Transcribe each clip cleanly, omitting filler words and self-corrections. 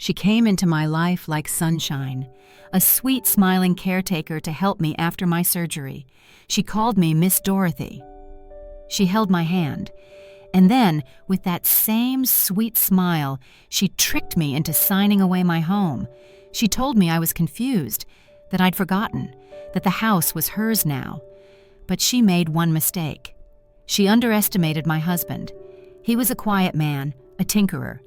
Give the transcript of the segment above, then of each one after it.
She came into my life like sunshine, a sweet, smiling caretaker to help me after my surgery. She called me Miss Dorothy. She held my hand, and then, with that same sweet smile, she tricked me into signing away my home. She told me I was confused, that I'd forgotten, that the house was hers now. But she made one mistake. She underestimated my husband. He was a quiet man, a tinkerer,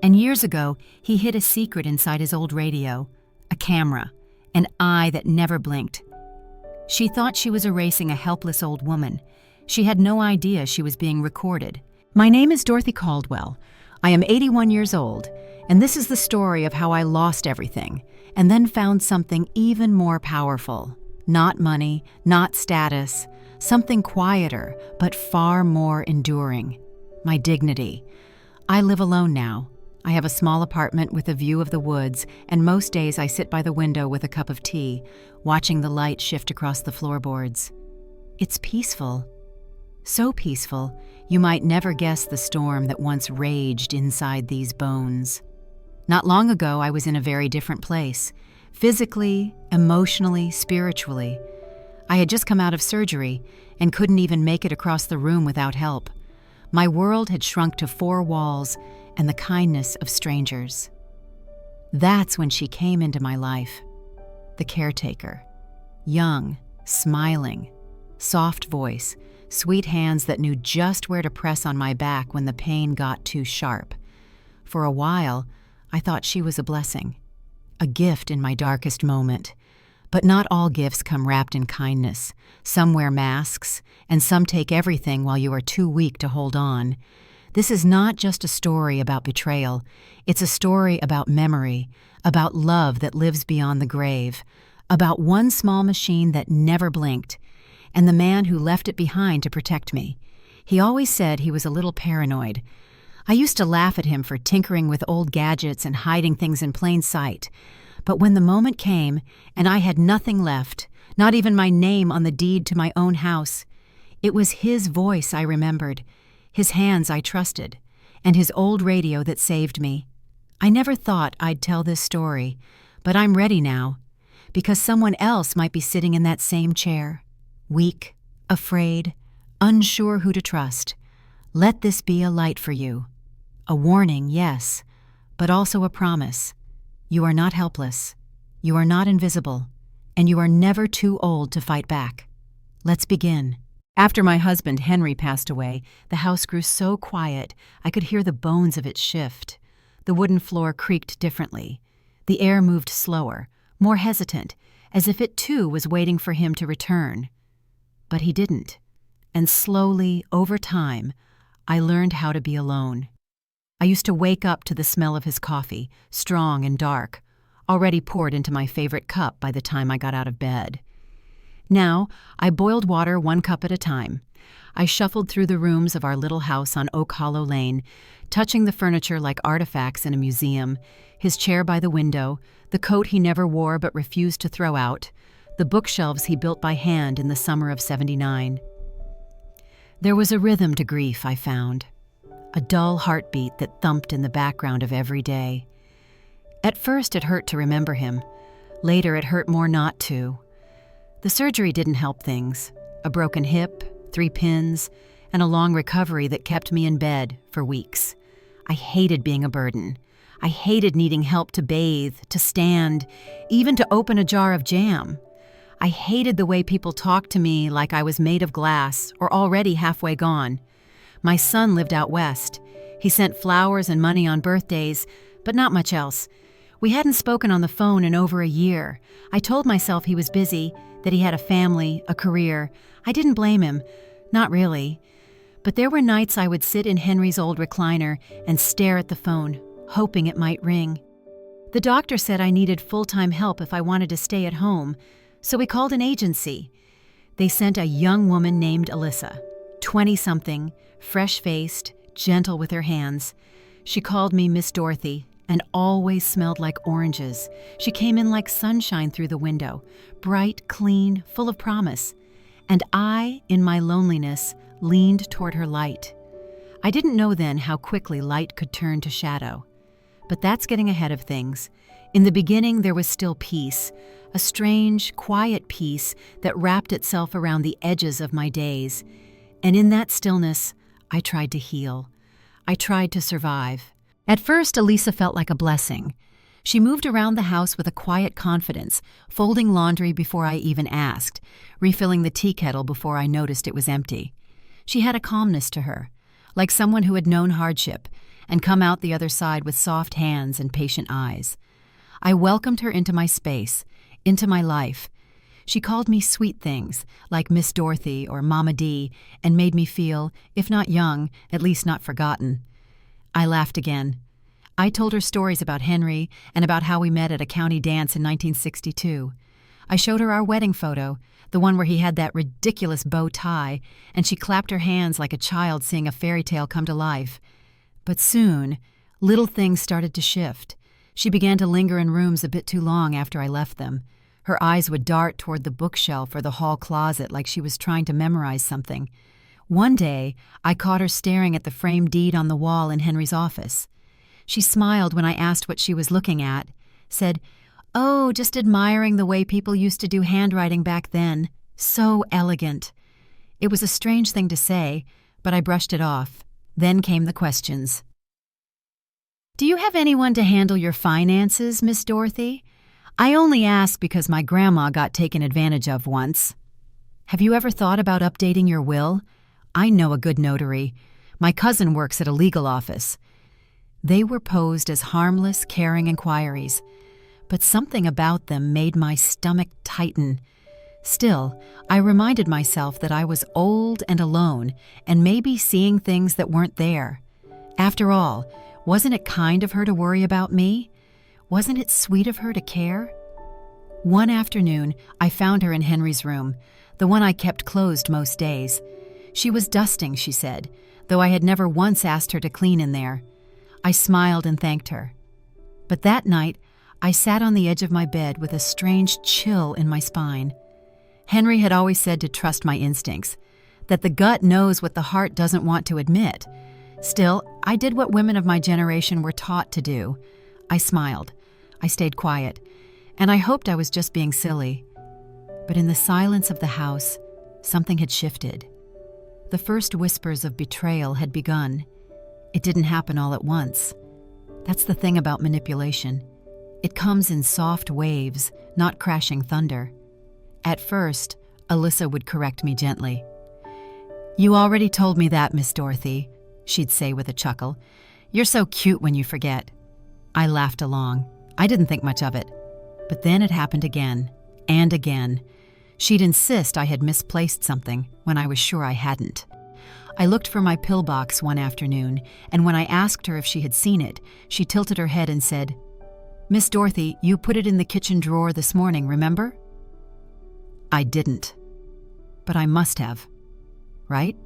and years ago he hid a secret inside his old radio, a camera, an eye that never blinked. She thought she was erasing a helpless old woman. She had no idea she was being recorded. My name is Dorothy Caldwell. I am 81 years old, and this is the story of how I lost everything and then found something even more powerful. Not money, not status, something quieter but far more enduring. My dignity. I live alone now. I have a small apartment with a view of the woods, and most days I sit by the window with a cup of tea, watching the light shift across the floorboards. It's peaceful. So peaceful, you might never guess the storm that once raged inside these bones. Not long ago, I was in a very different place. Physically, emotionally, spiritually. I had just come out of surgery and couldn't even make it across the room without help. My world had shrunk to 4 walls and the kindness of strangers. That's when she came into my life. The caretaker. Young, smiling, soft voice, sweet hands that knew just where to press on my back when the pain got too sharp. For a while, I thought she was a blessing, a gift in my darkest moment. But not all gifts come wrapped in kindness. Some wear masks, and some take everything while you are too weak to hold on. This is not just a story about betrayal. It's a story about memory, about love that lives beyond the grave, about one small machine that never blinked, and the man who left it behind to protect me. He always said he was a little paranoid. I used to laugh at him for tinkering with old gadgets and hiding things in plain sight. But when the moment came, and I had nothing left, not even my name on the deed to my own house, it was his voice I remembered, his hands I trusted, and his old radio that saved me. I never thought I'd tell this story, but I'm ready now, because someone else might be sitting in that same chair, weak, afraid, unsure who to trust. Let this be a light for you. A warning, yes, but also a promise. You are not helpless, you are not invisible, and you are never too old to fight back. Let's begin. After my husband Henry passed away, the house grew so quiet I could hear the bones of it shift. The wooden floor creaked differently. The air moved slower, more hesitant, as if it too was waiting for him to return. But he didn't, and slowly, over time, I learned how to be alone. I used to wake up to the smell of his coffee, strong and dark, already poured into my favorite cup by the time I got out of bed. Now, I boiled water 1 cup at a time. I shuffled through the rooms of our little house on Oak Hollow Lane, touching the furniture like artifacts in a museum, his chair by the window, the coat he never wore but refused to throw out, the bookshelves he built by hand in the summer of '79. There was a rhythm to grief, I found. A dull heartbeat that thumped in the background of every day. At first it hurt to remember him. Later it hurt more not to. The surgery didn't help things. A broken hip, 3 pins, and a long recovery that kept me in bed for weeks. I hated being a burden. I hated needing help to bathe, to stand, even to open a jar of jam. I hated the way people talked to me like I was made of glass or already halfway gone. My son lived out west. He sent flowers and money on birthdays, but not much else. We hadn't spoken on the phone in over a year. I told myself he was busy, that he had a family, a career. I didn't blame him. Not really. But there were nights I would sit in Henry's old recliner and stare at the phone, hoping it might ring. The doctor said I needed full-time help if I wanted to stay at home, so we called an agency. They sent a young woman named Alyssa, 20-something, fresh-faced, gentle with her hands. She called me Miss Dorothy and always smelled like oranges. She came in like sunshine through the window, bright, clean, full of promise. And I, in my loneliness, leaned toward her light. I didn't know then how quickly light could turn to shadow. But that's getting ahead of things. In the beginning, there was still peace, a strange, quiet peace that wrapped itself around the edges of my days. And in that stillness, I tried to heal. I tried to survive. At first, Elisa felt like a blessing. She moved around the house with a quiet confidence, folding laundry before I even asked, refilling the tea kettle before I noticed it was empty. She had a calmness to her, like someone who had known hardship and come out the other side with soft hands and patient eyes. I welcomed her into my space, into my life. She called me sweet things, like Miss Dorothy or Mama D, and made me feel, if not young, at least not forgotten. I laughed again. I told her stories about Henry and about how we met at a county dance in 1962. I showed her our wedding photo, the one where he had that ridiculous bow tie, and she clapped her hands like a child seeing a fairy tale come to life. But soon, little things started to shift. She began to linger in rooms a bit too long after I left them. Her eyes would dart toward the bookshelf or the hall closet like she was trying to memorize something. One day, I caught her staring at the framed deed on the wall in Henry's office. She smiled when I asked what she was looking at, said, "Oh, just admiring the way people used to do handwriting back then. So elegant." It was a strange thing to say, but I brushed it off. Then came the questions. "Do you have anyone to handle your finances, Miss Dorothy? I only ask because my grandma got taken advantage of once. Have you ever thought about updating your will? I know a good notary. My cousin works at a legal office." They were posed as harmless, caring inquiries, but something about them made my stomach tighten. Still, I reminded myself that I was old and alone and maybe seeing things that weren't there. After all, wasn't it kind of her to worry about me? Wasn't it sweet of her to care? One afternoon, I found her in Henry's room, the one I kept closed most days. She was dusting, she said, though I had never once asked her to clean in there. I smiled and thanked her. But that night, I sat on the edge of my bed with a strange chill in my spine. Henry had always said to trust my instincts, that the gut knows what the heart doesn't want to admit. Still, I did what women of my generation were taught to do. I smiled. I stayed quiet, and I hoped I was just being silly. But in the silence of the house, something had shifted. The first whispers of betrayal had begun. It didn't happen all at once. That's the thing about manipulation. It comes in soft waves, not crashing thunder. At first, Alyssa would correct me gently. "You already told me that, Miss Dorothy," she'd say with a chuckle. "You're so cute when you forget." I laughed along. I didn't think much of it. But then it happened again, and again. She'd insist I had misplaced something when I was sure I hadn't. I looked for my pillbox one afternoon, and when I asked her if she had seen it, she tilted her head and said, "Miss Dorothy, you put it in the kitchen drawer this morning, remember?" I didn't. But I must have. Right?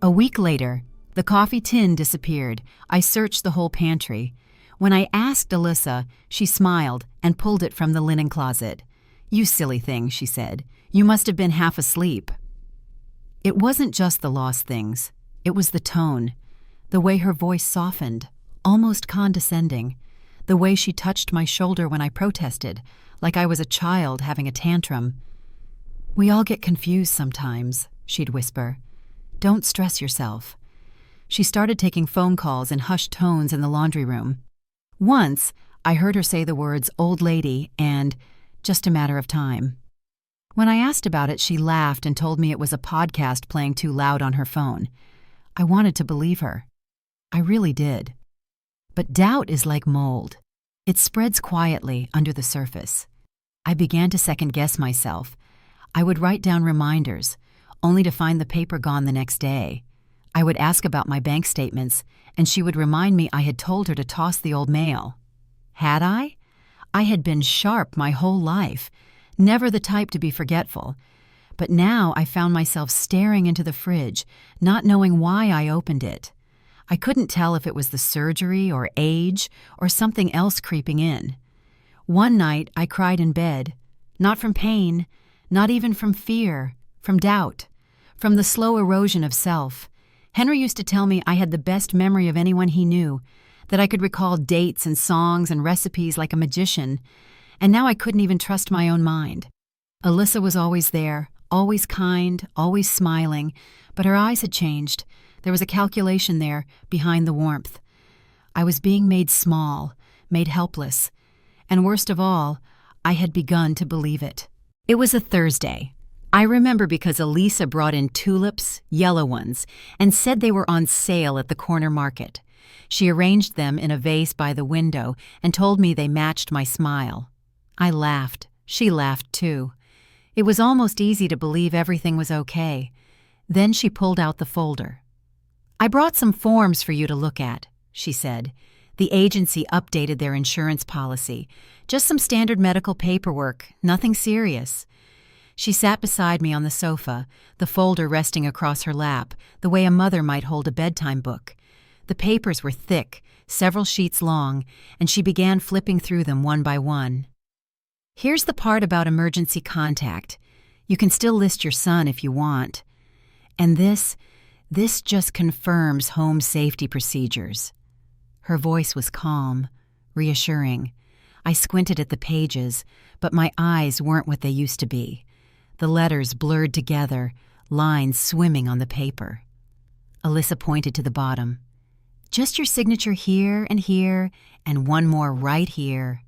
A week later, the coffee tin disappeared. I searched the whole pantry. When I asked Alyssa, she smiled and pulled it from the linen closet. "You silly thing," she said. "You must have been half asleep." It wasn't just the lost things. It was the tone, the way her voice softened, almost condescending, the way she touched my shoulder when I protested, like I was a child having a tantrum. "We all get confused sometimes," she'd whisper. "Don't stress yourself." She started taking phone calls in hushed tones in the laundry room. Once, I heard her say the words "old lady" and "just a matter of time." When I asked about it, she laughed and told me it was a podcast playing too loud on her phone. I wanted to believe her. I really did. But doubt is like mold. It spreads quietly under the surface. I began to second-guess myself. I would write down reminders, only to find the paper gone the next day. I would ask about my bank statements, and she would remind me I had told her to toss the old mail. Had I? I had been sharp my whole life, never the type to be forgetful. But now I found myself staring into the fridge, not knowing why I opened it. I couldn't tell if it was the surgery or age or something else creeping in. One night I cried in bed, not from pain, not even from fear, from doubt, from the slow erosion of self. Henry used to tell me I had the best memory of anyone he knew, that I could recall dates and songs and recipes like a magician, and now I couldn't even trust my own mind. Alyssa was always there, always kind, always smiling, but her eyes had changed. There was a calculation there, behind the warmth. I was being made small, made helpless, and worst of all, I had begun to believe it. It was a Thursday. I remember because Elisa brought in tulips, yellow ones, and said they were on sale at the corner market. She arranged them in a vase by the window and told me they matched my smile. I laughed. She laughed too. It was almost easy to believe everything was okay. Then she pulled out the folder. "I brought some forms for you to look at," she said. The agency updated their insurance policy. Just some standard medical paperwork, nothing serious. She sat beside me on the sofa, the folder resting across her lap, the way a mother might hold a bedtime book. The papers were thick, several sheets long, and she began flipping through them one by one. "Here's the part about emergency contact. You can still list your son if you want. And this just confirms home safety procedures." Her voice was calm, reassuring. I squinted at the pages, but my eyes weren't what they used to be. The letters blurred together, lines swimming on the paper. Alyssa pointed to the bottom. "Just your signature here, and one more right here."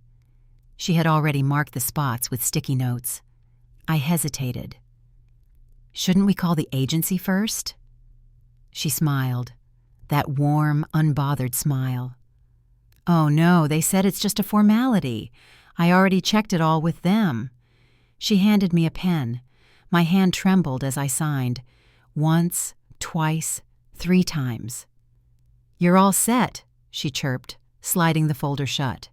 She had already marked the spots with sticky notes. I hesitated. "Shouldn't we call the agency first?" She smiled, that warm, unbothered smile. "Oh no, they said it's just a formality. I already checked it all with them." She handed me a pen. My hand trembled as I signed. Once, twice, 3 times. "You're all set," she chirped, sliding the folder shut.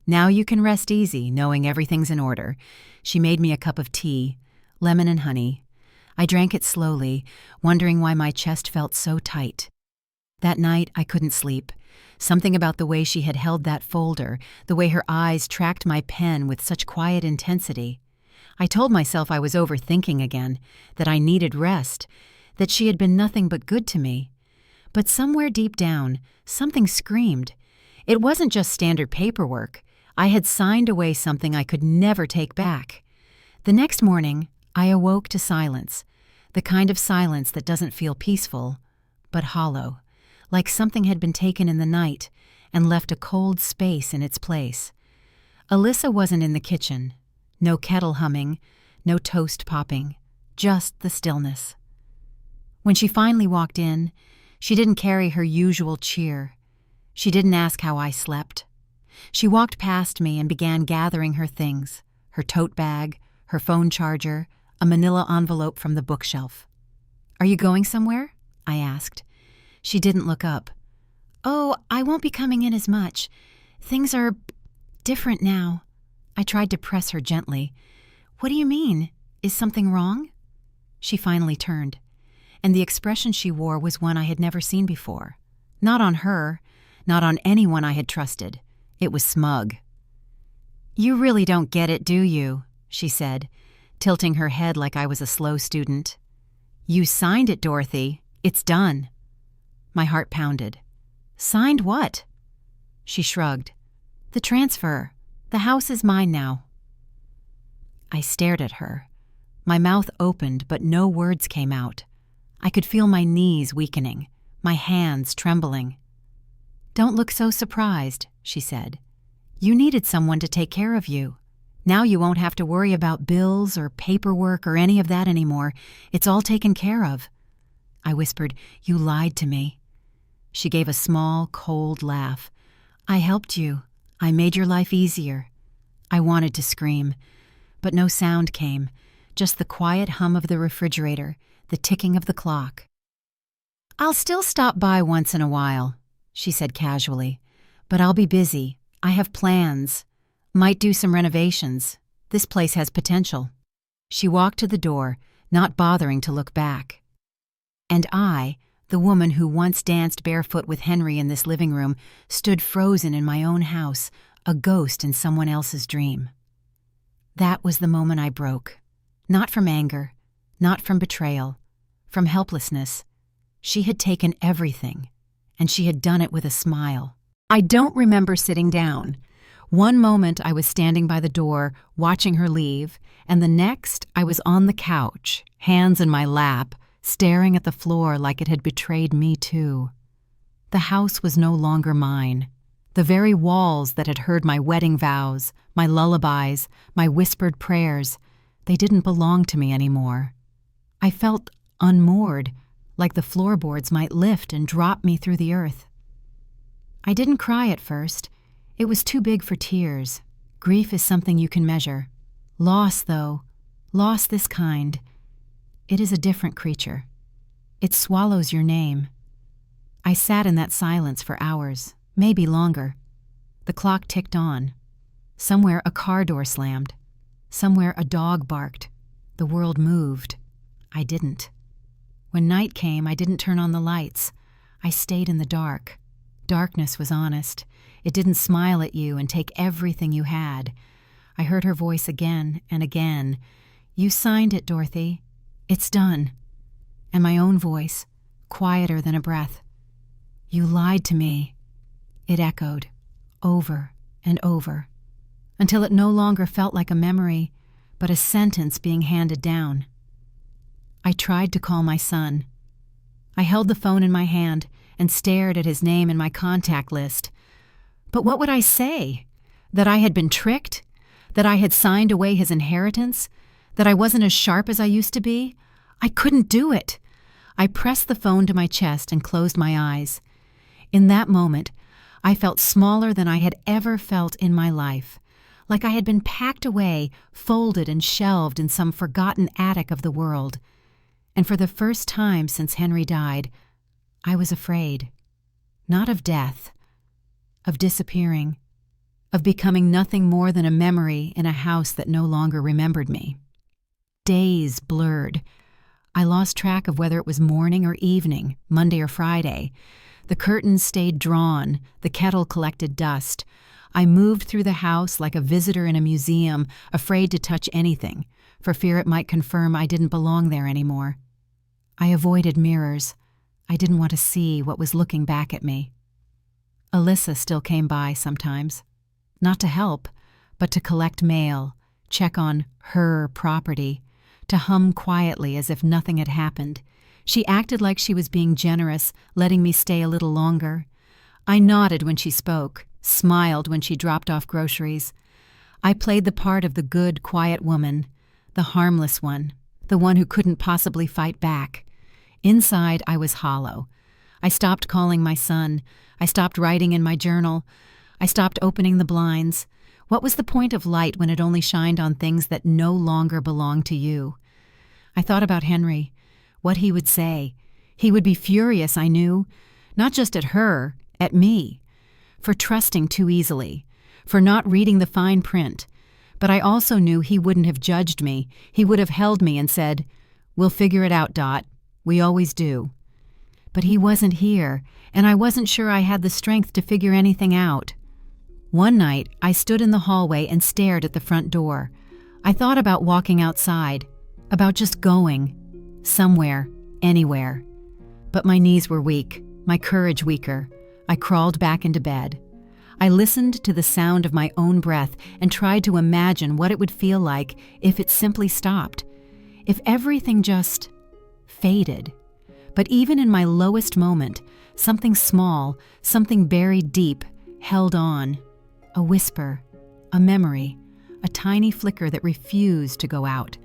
"Now you can rest easy, knowing everything's in order." She made me a cup of tea, lemon and honey. I drank it slowly, wondering why my chest felt so tight. That night, I couldn't sleep. Something about the way she had held that folder, the way her eyes tracked my pen with such quiet intensity. I told myself I was overthinking again, that I needed rest, that she had been nothing but good to me. But somewhere deep down, something screamed. It wasn't just standard paperwork. I had signed away something I could never take back. The next morning, I awoke to silence, the kind of silence that doesn't feel peaceful, but hollow, like something had been taken in the night and left a cold space in its place. Alyssa wasn't in the kitchen. No kettle humming, no toast popping, just the stillness. When she finally walked in, she didn't carry her usual cheer. She didn't ask how I slept. She walked past me and began gathering her things, her tote bag, her phone charger, a manila envelope from the bookshelf. "Are you going somewhere?" I asked. She didn't look up. "Oh, I won't be coming in as much. Things are different now." I tried to press her gently. "What do you mean? Is something wrong?" She finally turned, and the expression she wore was one I had never seen before. Not on her, not on anyone I had trusted. It was smug. "You really don't get it, do you?" she said, tilting her head like I was a slow student. "You signed it, Dorothy. It's done." My heart pounded. "Signed what?" She shrugged. "The transfer. The house is mine now." I stared at her. My mouth opened, but no words came out. I could feel my knees weakening, my hands trembling. "Don't look so surprised," she said. "You needed someone to take care of you. Now you won't have to worry about bills or paperwork or any of that anymore. It's all taken care of." I whispered, "You lied to me." She gave a small, cold laugh. "I helped you. I made your life easier." I wanted to scream, but no sound came, just the quiet hum of the refrigerator, the ticking of the clock. "I'll still stop by once in a while," she said casually, "but I'll be busy. I have plans. Might do some renovations. This place has potential." She walked to the door, not bothering to look back. And I, the woman who once danced barefoot with Henry in this living room, stood frozen in my own house, a ghost in someone else's dream. That was the moment I broke. Not from anger, not from betrayal, from helplessness. She had taken everything, and she had done it with a smile. I don't remember sitting down. One moment I was standing by the door, watching her leave, and the next I was on the couch, hands in my lap, staring at the floor like it had betrayed me too. The house was no longer mine. The very walls that had heard my wedding vows, my lullabies, my whispered prayers, they didn't belong to me anymore. I felt unmoored, like the floorboards might lift and drop me through the earth. I didn't cry at first. It was too big for tears. Grief is something you can measure. Loss, though, loss this kind, it is a different creature. It swallows your name. I sat in that silence for hours, maybe longer. The clock ticked on. Somewhere a car door slammed. Somewhere a dog barked. The world moved. I didn't. When night came, I didn't turn on the lights. I stayed in the dark. Darkness was honest. It didn't smile at you and take everything you had. I heard her voice again and again. "You signed it, Dorothy. It's done." And my own voice, quieter than a breath. "You lied to me." It echoed, over and over, until it no longer felt like a memory, but a sentence being handed down. I tried to call my son. I held the phone in my hand and stared at his name in my contact list. But what would I say? That I had been tricked? That I had signed away his inheritance? That I wasn't as sharp as I used to be? I couldn't do it. I pressed the phone to my chest and closed my eyes. In that moment, I felt smaller than I had ever felt in my life, like I had been packed away, folded and shelved in some forgotten attic of the world. And for the first time since Henry died, I was afraid. Not of death, of disappearing, of becoming nothing more than a memory in a house that no longer remembered me. Days blurred. I lost track of whether it was morning or evening, Monday or Friday. The curtains stayed drawn, the kettle collected dust. I moved through the house like a visitor in a museum, afraid to touch anything, for fear it might confirm I didn't belong there anymore. I avoided mirrors. I didn't want to see what was looking back at me. Alyssa still came by sometimes, not to help, but to collect mail, check on her property, to hum quietly as if nothing had happened. She acted like she was being generous, letting me stay a little longer. I nodded when she spoke, smiled when she dropped off groceries. I played the part of the good, quiet woman, the harmless one, the one who couldn't possibly fight back. Inside, I was hollow. I stopped calling my son. I stopped writing in my journal. I stopped opening the blinds. What was the point of light when it only shined on things that no longer belonged to you? I thought about Henry, what he would say. He would be furious, I knew, not just at her, at me, for trusting too easily, for not reading the fine print. But I also knew he wouldn't have judged me. He would have held me and said, "We'll figure it out, Dot. We always do." But he wasn't here, and I wasn't sure I had the strength to figure anything out. One night, I stood in the hallway and stared at the front door. I thought about walking outside, about just going, somewhere, anywhere. But my knees were weak, my courage weaker. I crawled back into bed. I listened to the sound of my own breath and tried to imagine what it would feel like if it simply stopped, if everything just faded. But even in my lowest moment, something small, something buried deep, held on. A whisper, a memory, a tiny flicker that refused to go out.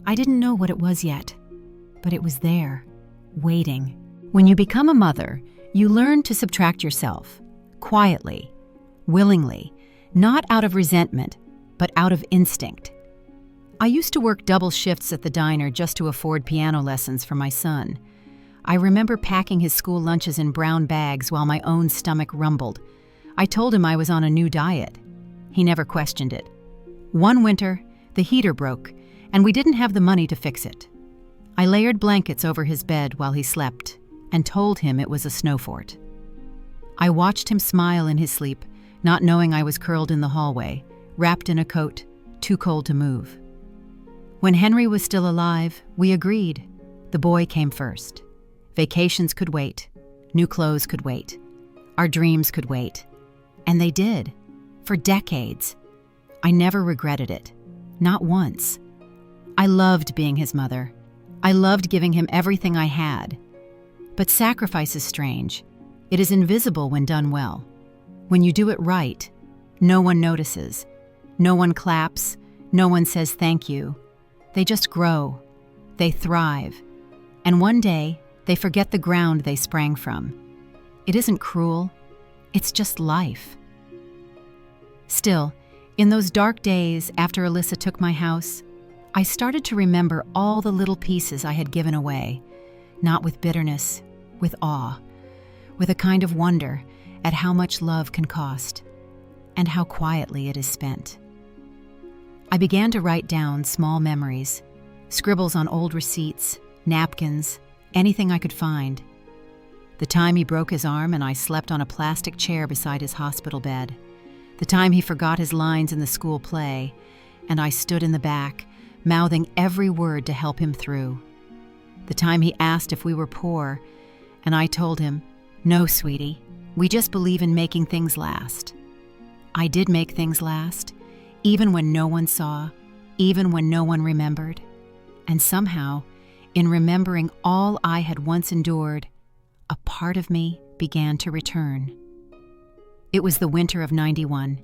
I didn't know what it was yet, but it was there, waiting. When you become a mother, you learn to subtract yourself, quietly, willingly, not out of resentment, but out of instinct. I used to work double shifts at the diner just to afford piano lessons for my son. I remember packing his school lunches in brown bags while my own stomach rumbled. I told him I was on a new diet. He never questioned it. One winter, the heater broke, and we didn't have the money to fix it. I layered blankets over his bed while he slept and told him it was a snow fort. I watched him smile in his sleep, not knowing I was curled in the hallway, wrapped in a coat, too cold to move. When Henry was still alive, we agreed. The boy came first. Vacations could wait. New clothes could wait. Our dreams could wait. And they did, for decades. I never regretted it, not once. I loved being his mother. I loved giving him everything I had. But sacrifice is strange. It is invisible when done well. When you do it right, no one notices. No one claps. No one says thank you. They just grow. They thrive. And one day, they forget the ground they sprang from. It isn't cruel. It's just life. Still, in those dark days after Alyssa took my house, I started to remember all the little pieces I had given away, not with bitterness, with awe, with a kind of wonder at how much love can cost and how quietly it is spent. I began to write down small memories, scribbles on old receipts, napkins, anything I could find. The time he broke his arm and I slept on a plastic chair beside his hospital bed. The time he forgot his lines in the school play, and I stood in the back, mouthing every word to help him through. The time he asked if we were poor, and I told him, "No, sweetie, we just believe in making things last." I did make things last, even when no one saw, even when no one remembered. And somehow, in remembering all I had once endured, a part of me began to return. It was the winter of '91.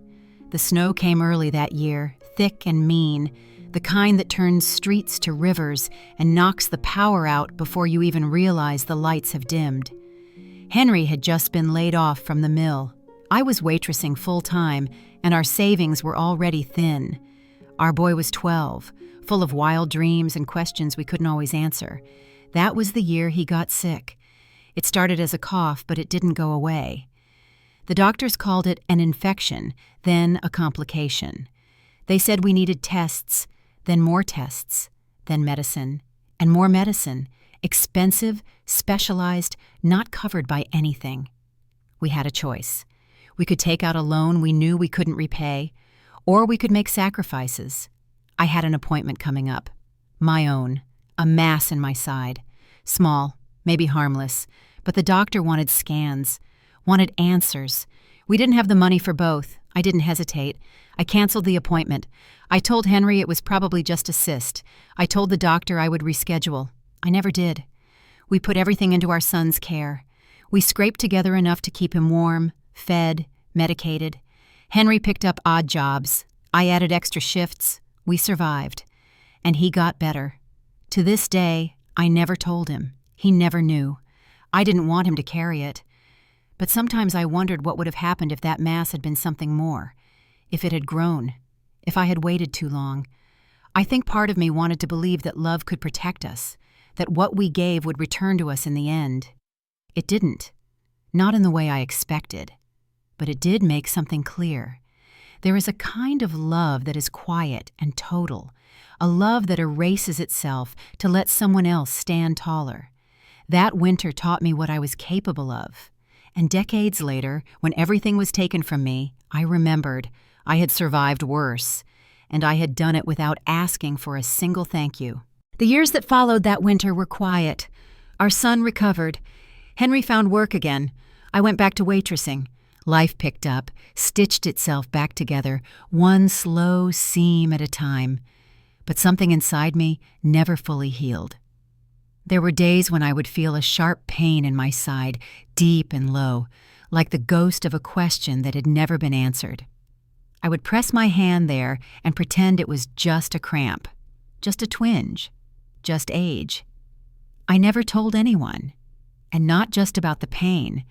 The snow came early that year, thick and mean, the kind that turns streets to rivers and knocks the power out before you even realize the lights have dimmed. Henry had just been laid off from the mill. I was waitressing full-time, and our savings were already thin. Our boy was 12, full of wild dreams and questions we couldn't always answer. That was the year he got sick. It started as a cough, but it didn't go away. The doctors called it an infection, then a complication. They said we needed tests, then more tests, then medicine, and more medicine, expensive, specialized, not covered by anything. We had a choice. We could take out a loan we knew we couldn't repay, or we could make sacrifices. I had an appointment coming up. My own, a mass in my side. Small, maybe harmless, but the doctor wanted scans, wanted answers. We didn't have the money for both. I didn't hesitate. I canceled the appointment. I told Henry it was probably just a cyst. I told the doctor I would reschedule. I never did. We put everything into our son's care. We scraped together enough to keep him warm, fed, medicated. Henry picked up odd jobs. I added extra shifts. We survived. And he got better. To this day, I never told him. He never knew. I didn't want him to carry it. But sometimes I wondered what would have happened if that mass had been something more, if it had grown, if I had waited too long. I think part of me wanted to believe that love could protect us, that what we gave would return to us in the end. It didn't. Not in the way I expected. But it did make something clear. There is a kind of love that is quiet and total, a love that erases itself to let someone else stand taller. That winter taught me what I was capable of. And decades later, when everything was taken from me, I remembered I had survived worse, and I had done it without asking for a single thank you. The years that followed that winter were quiet. Our son recovered. Henry found work again. I went back to waitressing. Life picked up, stitched itself back together, one slow seam at a time. But something inside me never fully healed. There were days when I would feel a sharp pain in my side, deep and low, like the ghost of a question that had never been answered. I would press my hand there and pretend it was just a cramp, just a twinge, just age. I never told anyone. And not just about the pain.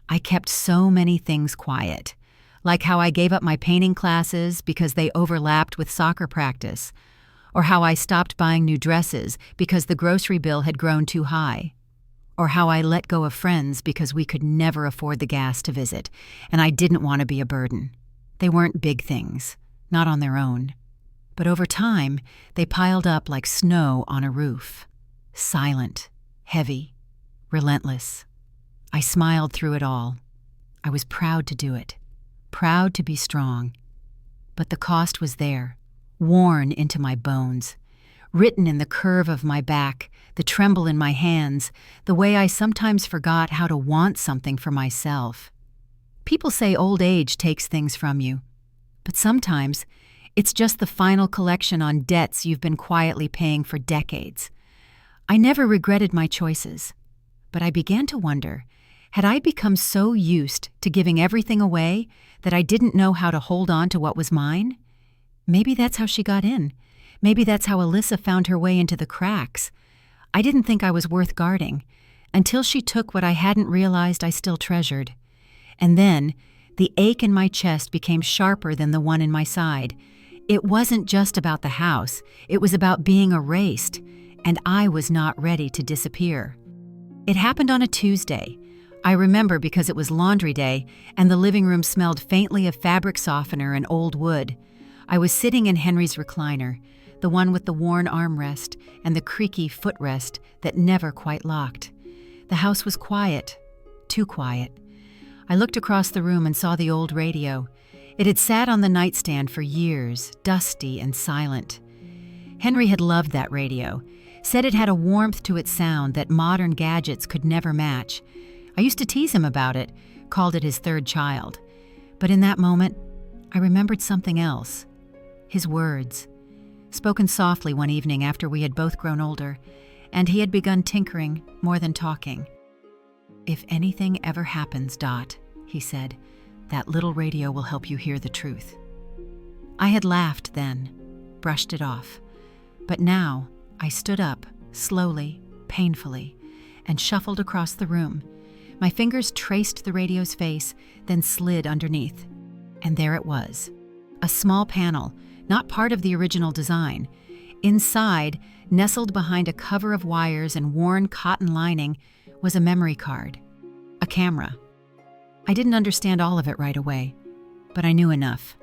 I kept so many things quiet, like how I gave up my painting classes because they overlapped with soccer practice, or how I stopped buying new dresses because the grocery bill had grown too high, or how I let go of friends because we could never afford the gas to visit, and I didn't want to be a burden. They weren't big things, not on their own. But over time, they piled up like snow on a roof. Silent, heavy, relentless. I smiled through it all. I was proud to do it, proud to be strong. But the cost was there, worn into my bones, written in the curve of my back, the tremble in my hands, the way I sometimes forgot how to want something for myself. People say old age takes things from you, but sometimes it's just the final collection on debts you've been quietly paying for decades. I never regretted my choices, but I began to wonder, had I become so used to giving everything away that I didn't know how to hold on to what was mine? Maybe that's how she got in. Maybe that's how Alyssa found her way into the cracks. I didn't think I was worth guarding, until she took what I hadn't realized I still treasured. And then, the ache in my chest became sharper than the one in my side. It wasn't just about the house, it was about being erased, and I was not ready to disappear. It happened on a Tuesday. I remember because it was laundry day, and the living room smelled faintly of fabric softener and old wood. I was sitting in Henry's recliner, the one with the worn armrest and the creaky footrest that never quite locked. The house was quiet, too quiet. I looked across the room and saw the old radio. It had sat on the nightstand for years, dusty and silent. Henry had loved that radio, said it had a warmth to its sound that modern gadgets could never match. I used to tease him about it, called it his third child. But in that moment, I remembered something else. His words, spoken softly one evening after we had both grown older, and he had begun tinkering more than talking. "If anything ever happens, Dot," he said, "that little radio will help you hear the truth." I had laughed then, brushed it off. But now I stood up, slowly, painfully, and shuffled across the room. My fingers traced the radio's face, then slid underneath. And there it was, a small panel, not part of the original design. Inside, nestled behind a cover of wires and worn cotton lining, was a memory card, a camera. I didn't understand all of it right away, but I knew enough.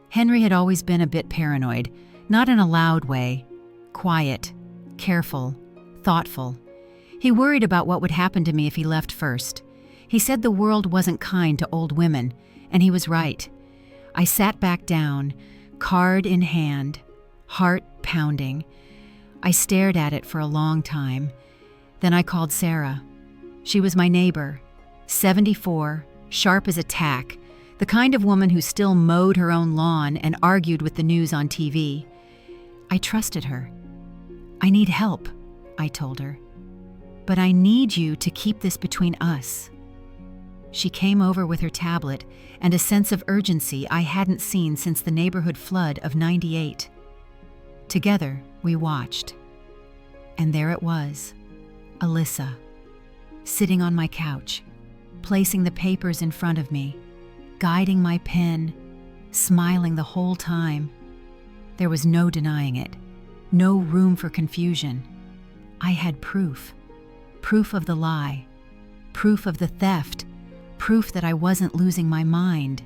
Henry had always been a bit paranoid, not in a loud way, quiet, careful, thoughtful. He worried about what would happen to me if he left first. He said the world wasn't kind to old women, and he was right. I sat back down, card in hand, heart pounding. I stared at it for a long time. Then I called Sarah. She was my neighbor, 74, sharp as a tack, the kind of woman who still mowed her own lawn and argued with the news on TV. I trusted her. "I need help," I told her. "But I need you to keep this between us." She came over with her tablet and a sense of urgency I hadn't seen since the neighborhood flood of '98. Together, we watched. And there it was, Alyssa, sitting on my couch, placing the papers in front of me, guiding my pen, smiling the whole time. There was no denying it, no room for confusion. I had proof of the lie, proof of the theft, proof that I wasn't losing my mind.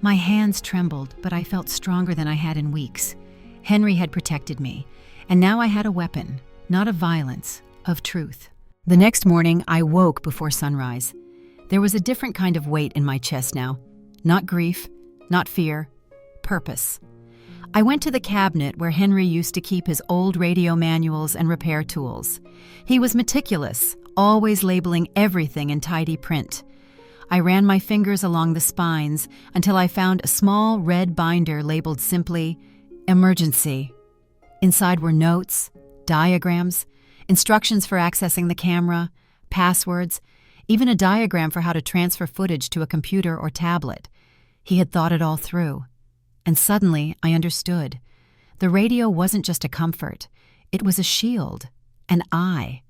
My hands trembled, but I felt stronger than I had in weeks. Henry had protected me, and now I had a weapon, not of violence, of truth. The next morning, I woke before sunrise. There was a different kind of weight in my chest now. Not grief, not fear, purpose. I went to the cabinet where Henry used to keep his old radio manuals and repair tools. He was meticulous, always labeling everything in tidy print. I ran my fingers along the spines until I found a small red binder labeled simply, "Emergency." Inside were notes, diagrams, instructions for accessing the camera, passwords, even a diagram for how to transfer footage to a computer or tablet. He had thought it all through. And suddenly, I understood. The radio wasn't just a comfort. It was a shield, an eye.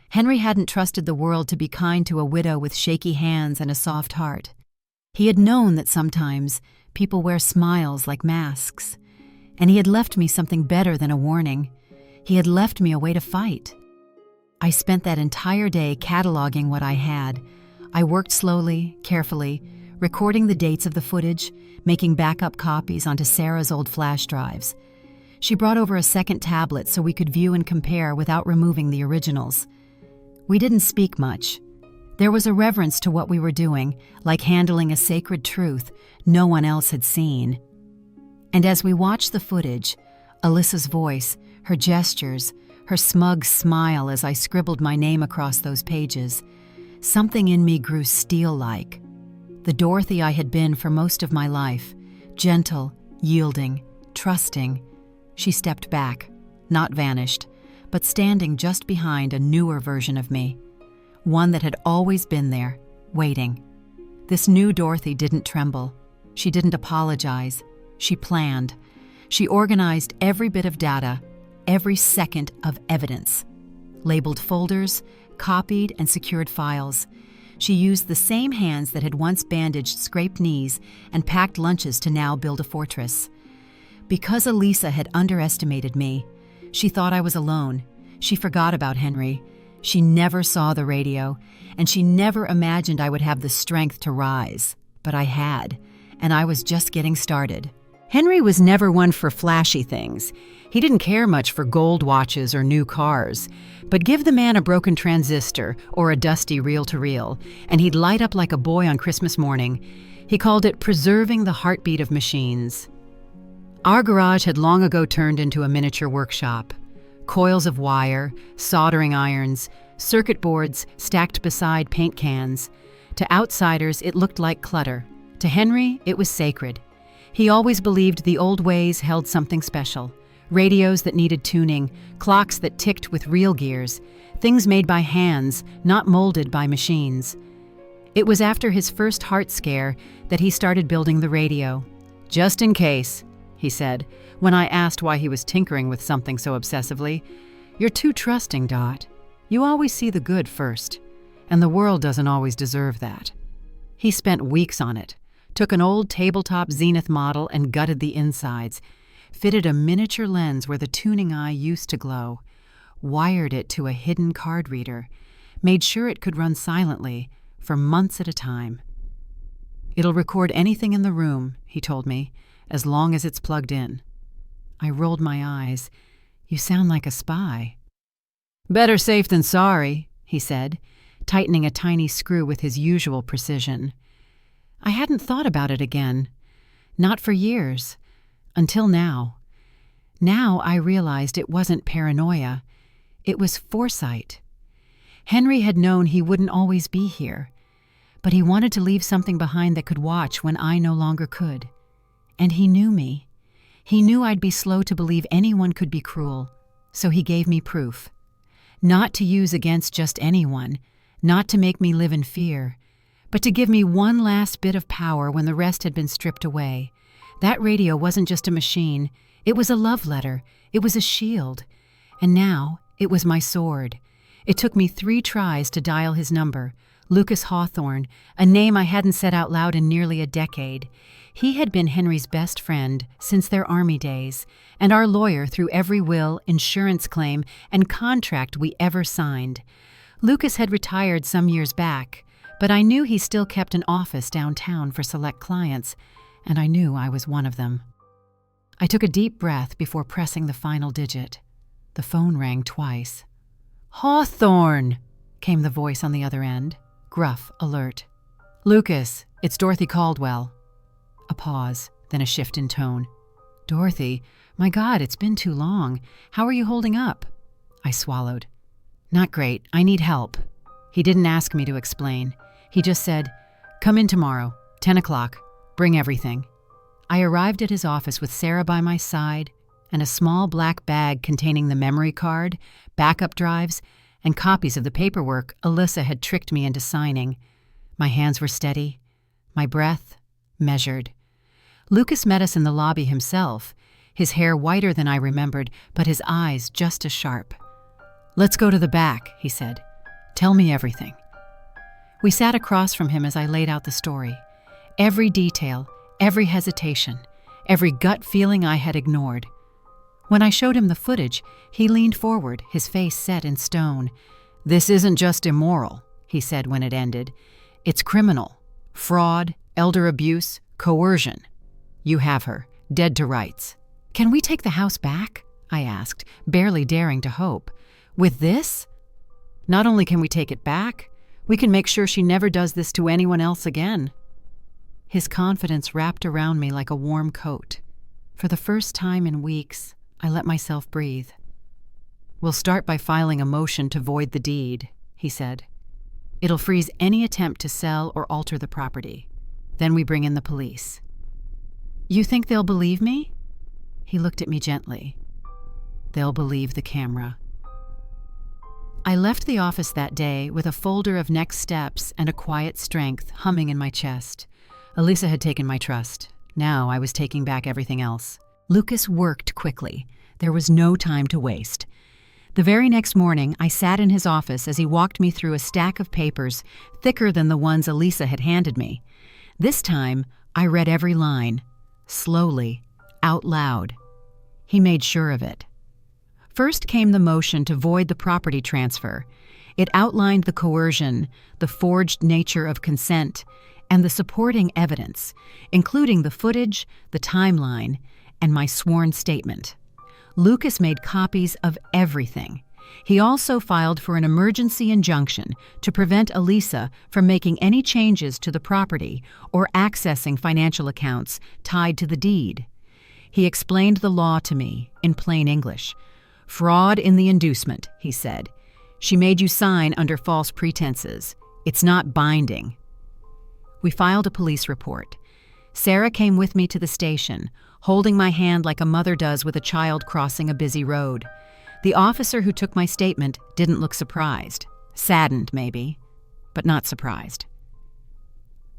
Henry hadn't trusted the world to be kind to a widow with shaky hands and a soft heart. He had known that sometimes people wear smiles like masks. And he had left me something better than a warning. He had left me a way to fight. I spent that entire day cataloging what I had. I worked slowly, carefully, recording the dates of the footage, making backup copies onto Sarah's old flash drives. She brought over a second tablet so we could view and compare without removing the originals. We didn't speak much. There was a reverence to what we were doing, like handling a sacred truth no one else had seen. And as we watched the footage, Alyssa's voice, her gestures, her smug smile as I scribbled my name across those pages, something in me grew steel-like. the Dorothy I had been for most of my life, gentle, yielding, trusting. She stepped back, not vanished, but standing just behind a newer version of me, one that had always been there, waiting. This new Dorothy didn't tremble. She didn't apologize. She planned. She organized every bit of data, every second of evidence, labeled folders, copied and secured files. She used the same hands that had once bandaged scraped knees and packed lunches to now build a fortress. Because Elisa had underestimated me, she thought I was alone. She forgot about Henry. She never saw the radio, and she never imagined I would have the strength to rise. But I had, and I was just getting started. Henry was never one for flashy things. He didn't care much for gold watches or new cars. But give the man a broken transistor or a dusty reel-to-reel, and he'd light up like a boy on Christmas morning. He called it preserving the heartbeat of machines. Our garage had long ago turned into a miniature workshop. Coils of wire, soldering irons, circuit boards stacked beside paint cans. To outsiders, it looked like clutter. To Henry, it was sacred. He always believed the old ways held something special. Radios that needed tuning, clocks that ticked with real gears, things made by hands, not molded by machines. It was after his first heart scare that he started building the radio. "Just in case," he said, when I asked why he was tinkering with something so obsessively. "You're too trusting, Dot. You always see the good first, and the world doesn't always deserve that." He spent weeks on it, took an old tabletop Zenith model and gutted the insides, fitted a miniature lens where the tuning eye used to glow, wired it to a hidden card reader, made sure it could run silently for months at a time. "It'll record anything in the room," he told me, "as long as it's plugged in." I rolled my eyes. "You sound like a spy." "Better safe than sorry," he said, tightening a tiny screw with his usual precision. I hadn't thought about it again. Not for years. Until now. Now I realized it wasn't paranoia. It was foresight. Henry had known he wouldn't always be here, but he wanted to leave something behind that could watch when I no longer could. And he knew me. He knew I'd be slow to believe anyone could be cruel, so he gave me proof. Not to use against just anyone, not to make me live in fear, but to give me one last bit of power when the rest had been stripped away. That radio wasn't just a machine. It was a love letter. It was a shield. And now it was my sword. It took me 3 tries to dial his number. Lucas Hawthorne, a name I hadn't said out loud in nearly a decade. He had been Henry's best friend since their Army days, and our lawyer through every will, insurance claim, and contract we ever signed. Lucas had retired some years back, but I knew he still kept an office downtown for select clients, and I knew I was one of them. I took a deep breath before pressing the final digit. The phone rang twice. "Hawthorne!" came the voice on the other end, gruff, alert. "Lucas, it's Dorothy Caldwell." A pause, then a shift in tone. "Dorothy, my God, it's been too long. How are you holding up?" I swallowed. "Not great. I need help." He didn't ask me to explain. He just said, "Come in tomorrow, 10 o'clock. Bring everything." I arrived at his office with Sarah by my side and a small black bag containing the memory card, backup drives, and copies of the paperwork Alyssa had tricked me into signing. My hands were steady, my breath measured. Lucas met us in the lobby himself, his hair whiter than I remembered, but his eyes just as sharp. "Let's go to the back," he said. "Tell me everything." We sat across from him as I laid out the story. Every detail, every hesitation, every gut feeling I had ignored. When I showed him the footage, he leaned forward, his face set in stone. "This isn't just immoral," he said when it ended. "It's criminal. Fraud, elder abuse, coercion. You have her, dead to rights." "Can we take the house back?" I asked, barely daring to hope. "With this?" "Not only can we take it back, we can make sure she never does this to anyone else again." His confidence wrapped around me like a warm coat. For the first time in weeks, I let myself breathe. "We'll start by filing a motion to void the deed," he said. "It'll freeze any attempt to sell or alter the property. Then we bring in the police. You think they'll believe me? He looked at me gently. They'll believe the camera. I left the office that day with a folder of next steps and a quiet strength humming in my chest. Elisa had taken my trust. Now I was taking back everything else. Lucas worked quickly. There was no time to waste. The very next morning, I sat in his office as he walked me through a stack of papers thicker than the ones Elisa had handed me. This time, I read every line, slowly, out loud. He made sure of it. First came the motion to void the property transfer. It outlined the coercion, the forged nature of consent, and the supporting evidence, including the footage, the timeline, and my sworn statement. Lucas made copies of everything. He also filed for an emergency injunction to prevent Elisa from making any changes to the property or accessing financial accounts tied to the deed. He explained the law to me in plain English. Fraud in the inducement, he said. She made you sign under false pretenses. It's not binding. We filed a police report. Sarah came with me to the station, holding my hand like a mother does with a child crossing a busy road. The officer who took my statement didn't look surprised. Saddened, maybe, but not surprised.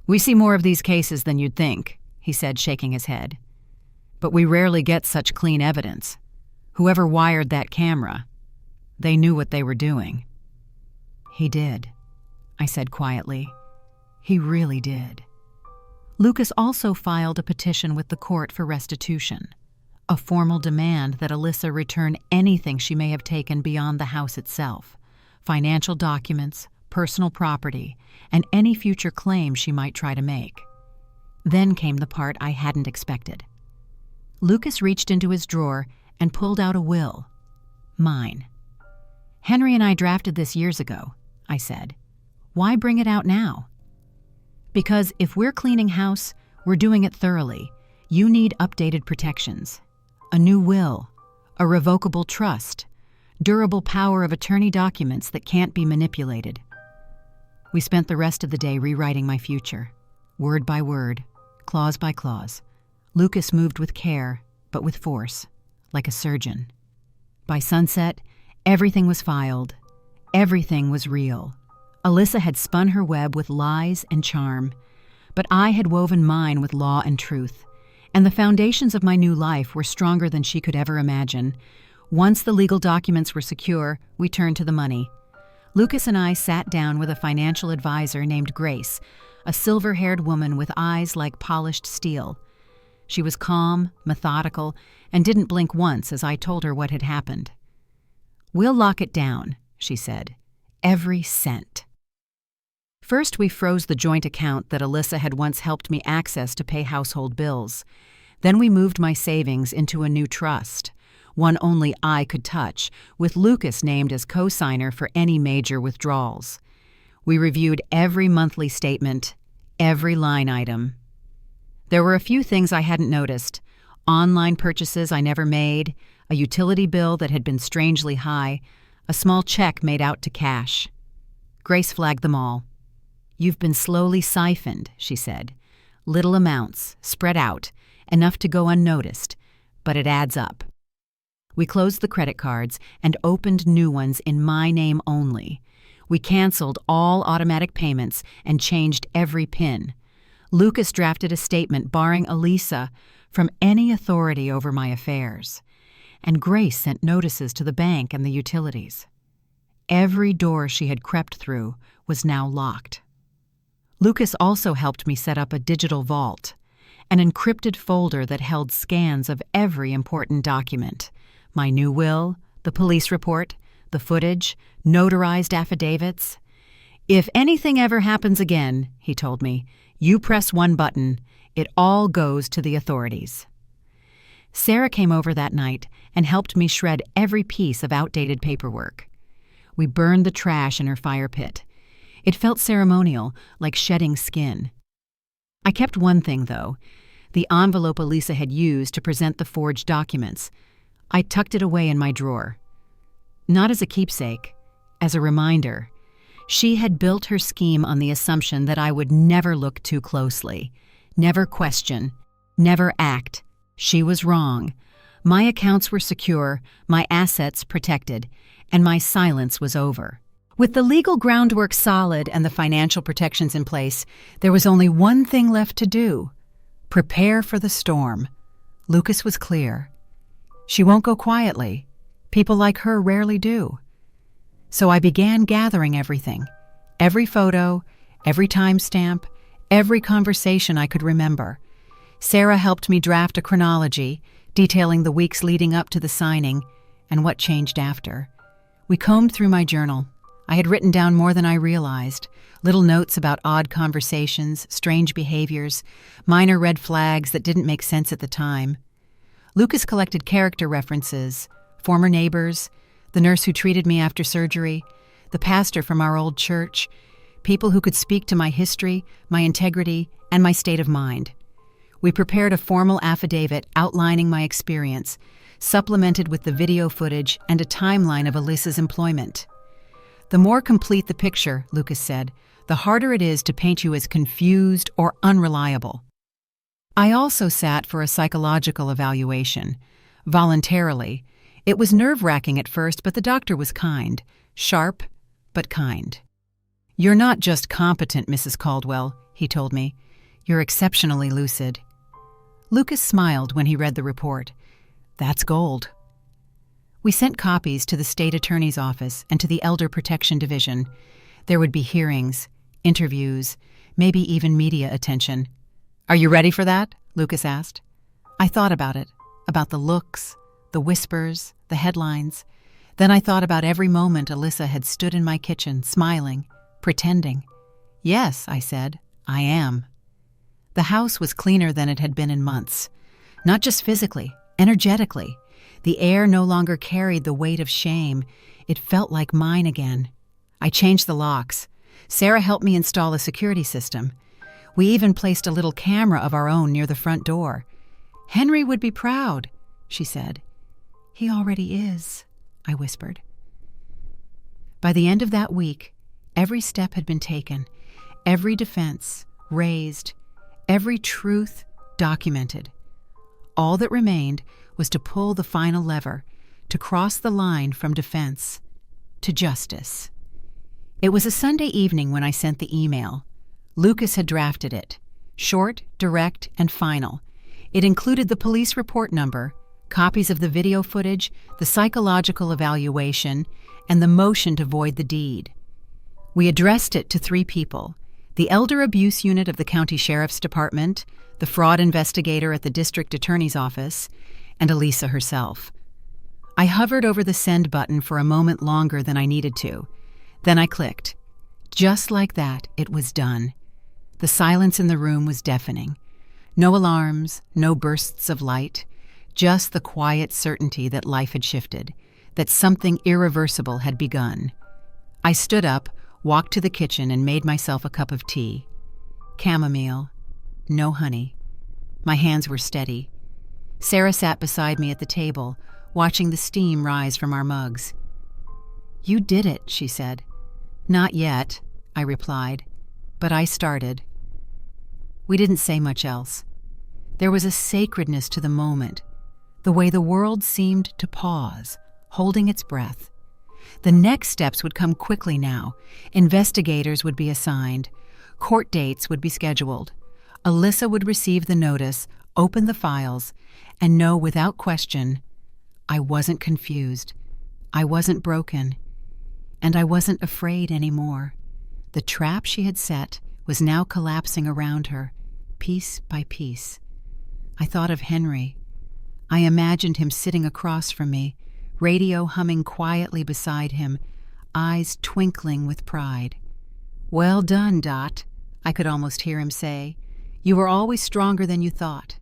We see more of these cases than you'd think, he said, shaking his head. But we rarely get such clean evidence. Whoever wired that camera, they knew what they were doing. He did, I said quietly. He really did. Lucas also filed a petition with the court for restitution, a formal demand that Elisa return anything she may have taken beyond the house itself, financial documents, personal property, and any future claim she might try to make. Then came the part I hadn't expected. Lucas reached into his drawer and pulled out a will. Mine. Henry and I drafted this years ago, I said. Why bring it out now? Because if we're cleaning house, we're doing it thoroughly. You need updated protections. A new will, a revocable trust, durable power of attorney documents that can't be manipulated. We spent the rest of the day rewriting my future, word by word, clause by clause. Lucas moved with care, but with force, like a surgeon. By sunset, everything was filed. Everything was real. Elisa had spun her web with lies and charm, but I had woven mine with law and truth, and the foundations of my new life were stronger than she could ever imagine. Once the legal documents were secure, we turned to the money. Lucas and I sat down with a financial advisor named Grace, a silver-haired woman with eyes like polished steel. She was calm, methodical, and didn't blink once as I told her what had happened. "We'll lock it down," she said. "Every cent." First, we froze the joint account that Elisa had once helped me access to pay household bills. Then we moved my savings into a new trust, one only I could touch, with Lucas named as co-signer for any major withdrawals. We reviewed every monthly statement, every line item. There were a few things I hadn't noticed: online purchases I never made, a utility bill that had been strangely high, a small check made out to cash. Grace flagged them all. "You've been slowly siphoned," she said. "Little amounts, spread out, enough to go unnoticed, but it adds up." We closed the credit cards and opened new ones in my name only. We canceled all automatic payments and changed every PIN. Lucas drafted a statement barring Elisa from any authority over my affairs, and Grace sent notices to the bank and the utilities. Every door she had crept through was now locked. Lucas also helped me set up a digital vault, an encrypted folder that held scans of every important document: my new will, the police report, the footage, notarized affidavits. "If anything ever happens again," he told me, "you press one button, it all goes to the authorities." Sarah came over that night and helped me shred every piece of outdated paperwork. We burned the trash in her fire pit. It felt ceremonial, like shedding skin. I kept one thing, though: the envelope Elisa had used to present the forged documents. I tucked it away in my drawer. Not as a keepsake, as a reminder. She had built her scheme on the assumption that I would never look too closely, Never question. Never act. She was wrong. My accounts were secure, my assets protected, and my silence was over. With the legal groundwork solid and the financial protections in place, there was only one thing left to do: prepare for the storm. Lucas was clear. She won't go quietly. People like her rarely do. So I began gathering everything. Every photo, every timestamp, every conversation I could remember. Sarah helped me draft a chronology, detailing the weeks leading up to the signing and what changed after. We combed through my journal. I had written down more than I realized, little notes about odd conversations, strange behaviors, minor red flags that didn't make sense at the time. Lucas collected character references, former neighbors, the nurse who treated me after surgery, the pastor from our old church, people who could speak to my history, my integrity, and my state of mind. We prepared a formal affidavit outlining my experience, supplemented with the video footage and a timeline of Alyssa's employment. The more complete the picture, Lucas said, the harder it is to paint you as confused or unreliable. I also sat for a psychological evaluation, voluntarily. It was nerve-wracking at first, but the doctor was kind, sharp, but kind. "You're not just competent, Mrs. Caldwell," he told me. "You're exceptionally lucid." Lucas smiled when he read the report. That's gold. We sent copies to the state attorney's office and to the Elder Protection Division. There would be hearings, interviews, maybe even media attention. "Are you ready for that?" Lucas asked. I thought about it, about the looks, the whispers, the headlines. Then I thought about every moment Alyssa had stood in my kitchen, smiling, pretending. "Yes," I said, "I am." The house was cleaner than it had been in months. Not just physically, energetically. The air no longer carried the weight of shame. It felt like mine again. I changed the locks. Sarah helped me install a security system. We even placed a little camera of our own near the front door. "Henry would be proud," she said. "He already is," I whispered. By the end of that week, every step had been taken, every defense raised, every truth documented. All that remained was to pull the final lever, to cross the line from defense to justice. It was a Sunday evening when I sent the email. Lucas had drafted it, short, direct, and final. It included the police report number, copies of the video footage, the psychological evaluation, and the motion to void the deed. We addressed it to 3 people: the Elder Abuse Unit of the County Sheriff's Department, the fraud investigator at the District Attorney's Office, and Alyssa herself. I hovered over the send button for a moment longer than I needed to. Then I clicked. Just like that, it was done. The silence in the room was deafening. No alarms, no bursts of light, just the quiet certainty that life had shifted, that something irreversible had begun. I stood up, walked to the kitchen, and made myself a cup of tea. Chamomile, no honey. My hands were steady. Sarah sat beside me at the table, watching the steam rise from our mugs. "You did it," she said. "Not yet," I replied, "but I started." We didn't say much else. There was a sacredness to the moment, the way the world seemed to pause, holding its breath. The next steps would come quickly now. Investigators would be assigned. Court dates would be scheduled. Alyssa would receive the notice, open the files, and know without question, I wasn't confused. I wasn't broken. And I wasn't afraid anymore. The trap she had set was now collapsing around her, piece by piece. I thought of Henry. I imagined him sitting across from me, radio humming quietly beside him, eyes twinkling with pride. "Well done, Dot," I could almost hear him say. "You were always stronger than you thought."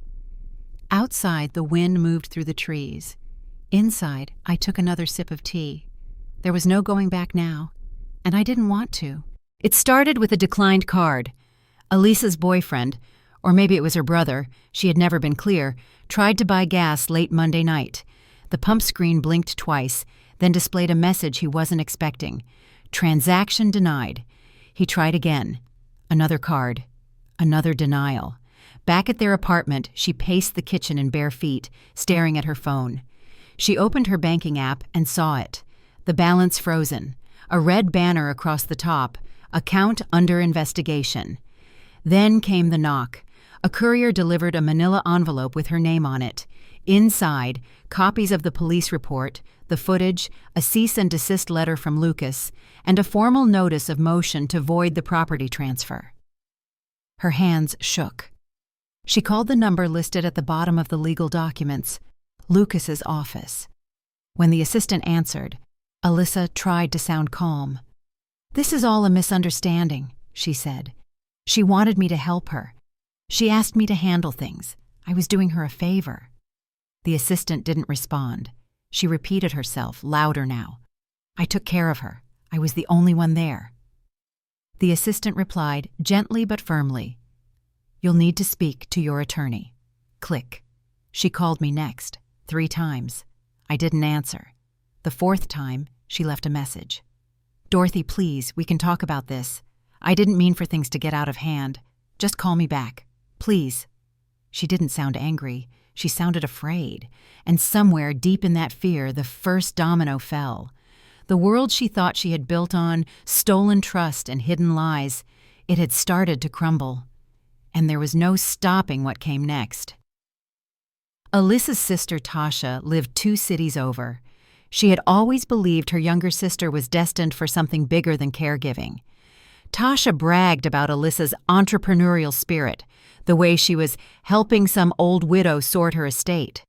Outside, the wind moved through the trees. Inside, I took another sip of tea. There was no going back now, and I didn't want to. It started with a declined card. Alyssa's boyfriend, or maybe it was her brother, she had never been clear, tried to buy gas late Monday night. The pump screen blinked twice, then displayed a message he wasn't expecting. Transaction denied. He tried again. Another card. Another denial. Back at their apartment, she paced the kitchen in bare feet, staring at her phone. She opened her banking app and saw it. The balance frozen, a red banner across the top, account under investigation. Then came the knock. A courier delivered a manila envelope with her name on it. Inside, copies of the police report, the footage, a cease and desist letter from Lucas, and a formal notice of motion to void the property transfer. Her hands shook. She called the number listed at the bottom of the legal documents, Lucas's office. When the assistant answered, Alyssa tried to sound calm. "This is all a misunderstanding," she said. "She wanted me to help her. She asked me to handle things. I was doing her a favor." The assistant didn't respond. She repeated herself, louder now. "I took care of her. I was the only one there." The assistant replied, gently but firmly, "You'll need to speak to your attorney." Click. She called me next, 3 times. I didn't answer. The 4th time, she left a message. "Dorothy, please, we can talk about this. I didn't mean for things to get out of hand. Just call me back. Please." She didn't sound angry. She sounded afraid. And somewhere deep in that fear, the first domino fell. The world she thought she had built on stolen trust and hidden lies, it had started to crumble. And there was no stopping what came next. Alyssa's sister Tasha lived 2 cities over. She had always believed her younger sister was destined for something bigger than caregiving. Tasha bragged about Alyssa's entrepreneurial spirit, the way she was helping some old widow sort her estate.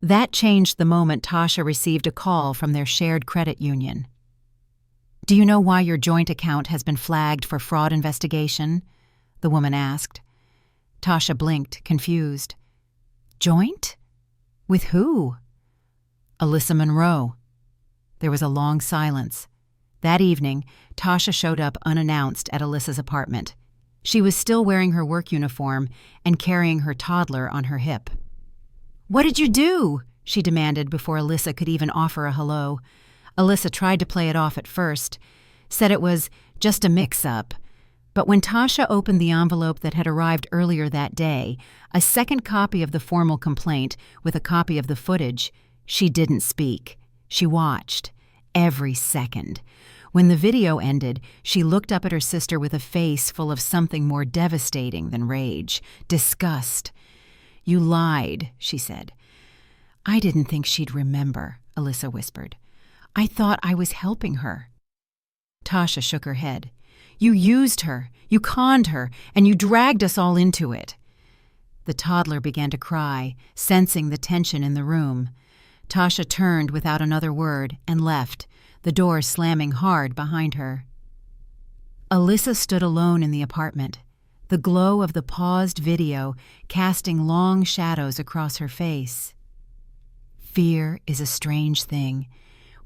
That changed the moment Tasha received a call from their shared credit union. "Do you know why your joint account has been flagged for fraud investigation?" the woman asked. Tasha blinked, confused. "Joint? With who?" "Alyssa Monroe." There was a long silence. That evening, Tasha showed up unannounced at Alyssa's apartment. She was still wearing her work uniform and carrying her toddler on her hip. "What did you do?" she demanded before Alyssa could even offer a hello. Alyssa tried to play it off at first, said it was just a mix-up. But when Tasha opened the envelope that had arrived earlier that day, a second copy of the formal complaint with a copy of the footage, she didn't speak. She watched. Every second. When the video ended, she looked up at her sister with a face full of something more devastating than rage, disgust. "You lied," she said. "I didn't think she'd remember," Alyssa whispered. "I thought I was helping her." Tasha shook her head. "You used her, you conned her, and you dragged us all into it." The toddler began to cry, sensing the tension in the room. Tasha turned without another word and left, the door slamming hard behind her. Alyssa stood alone in the apartment, the glow of the paused video casting long shadows across her face. Fear is a strange thing.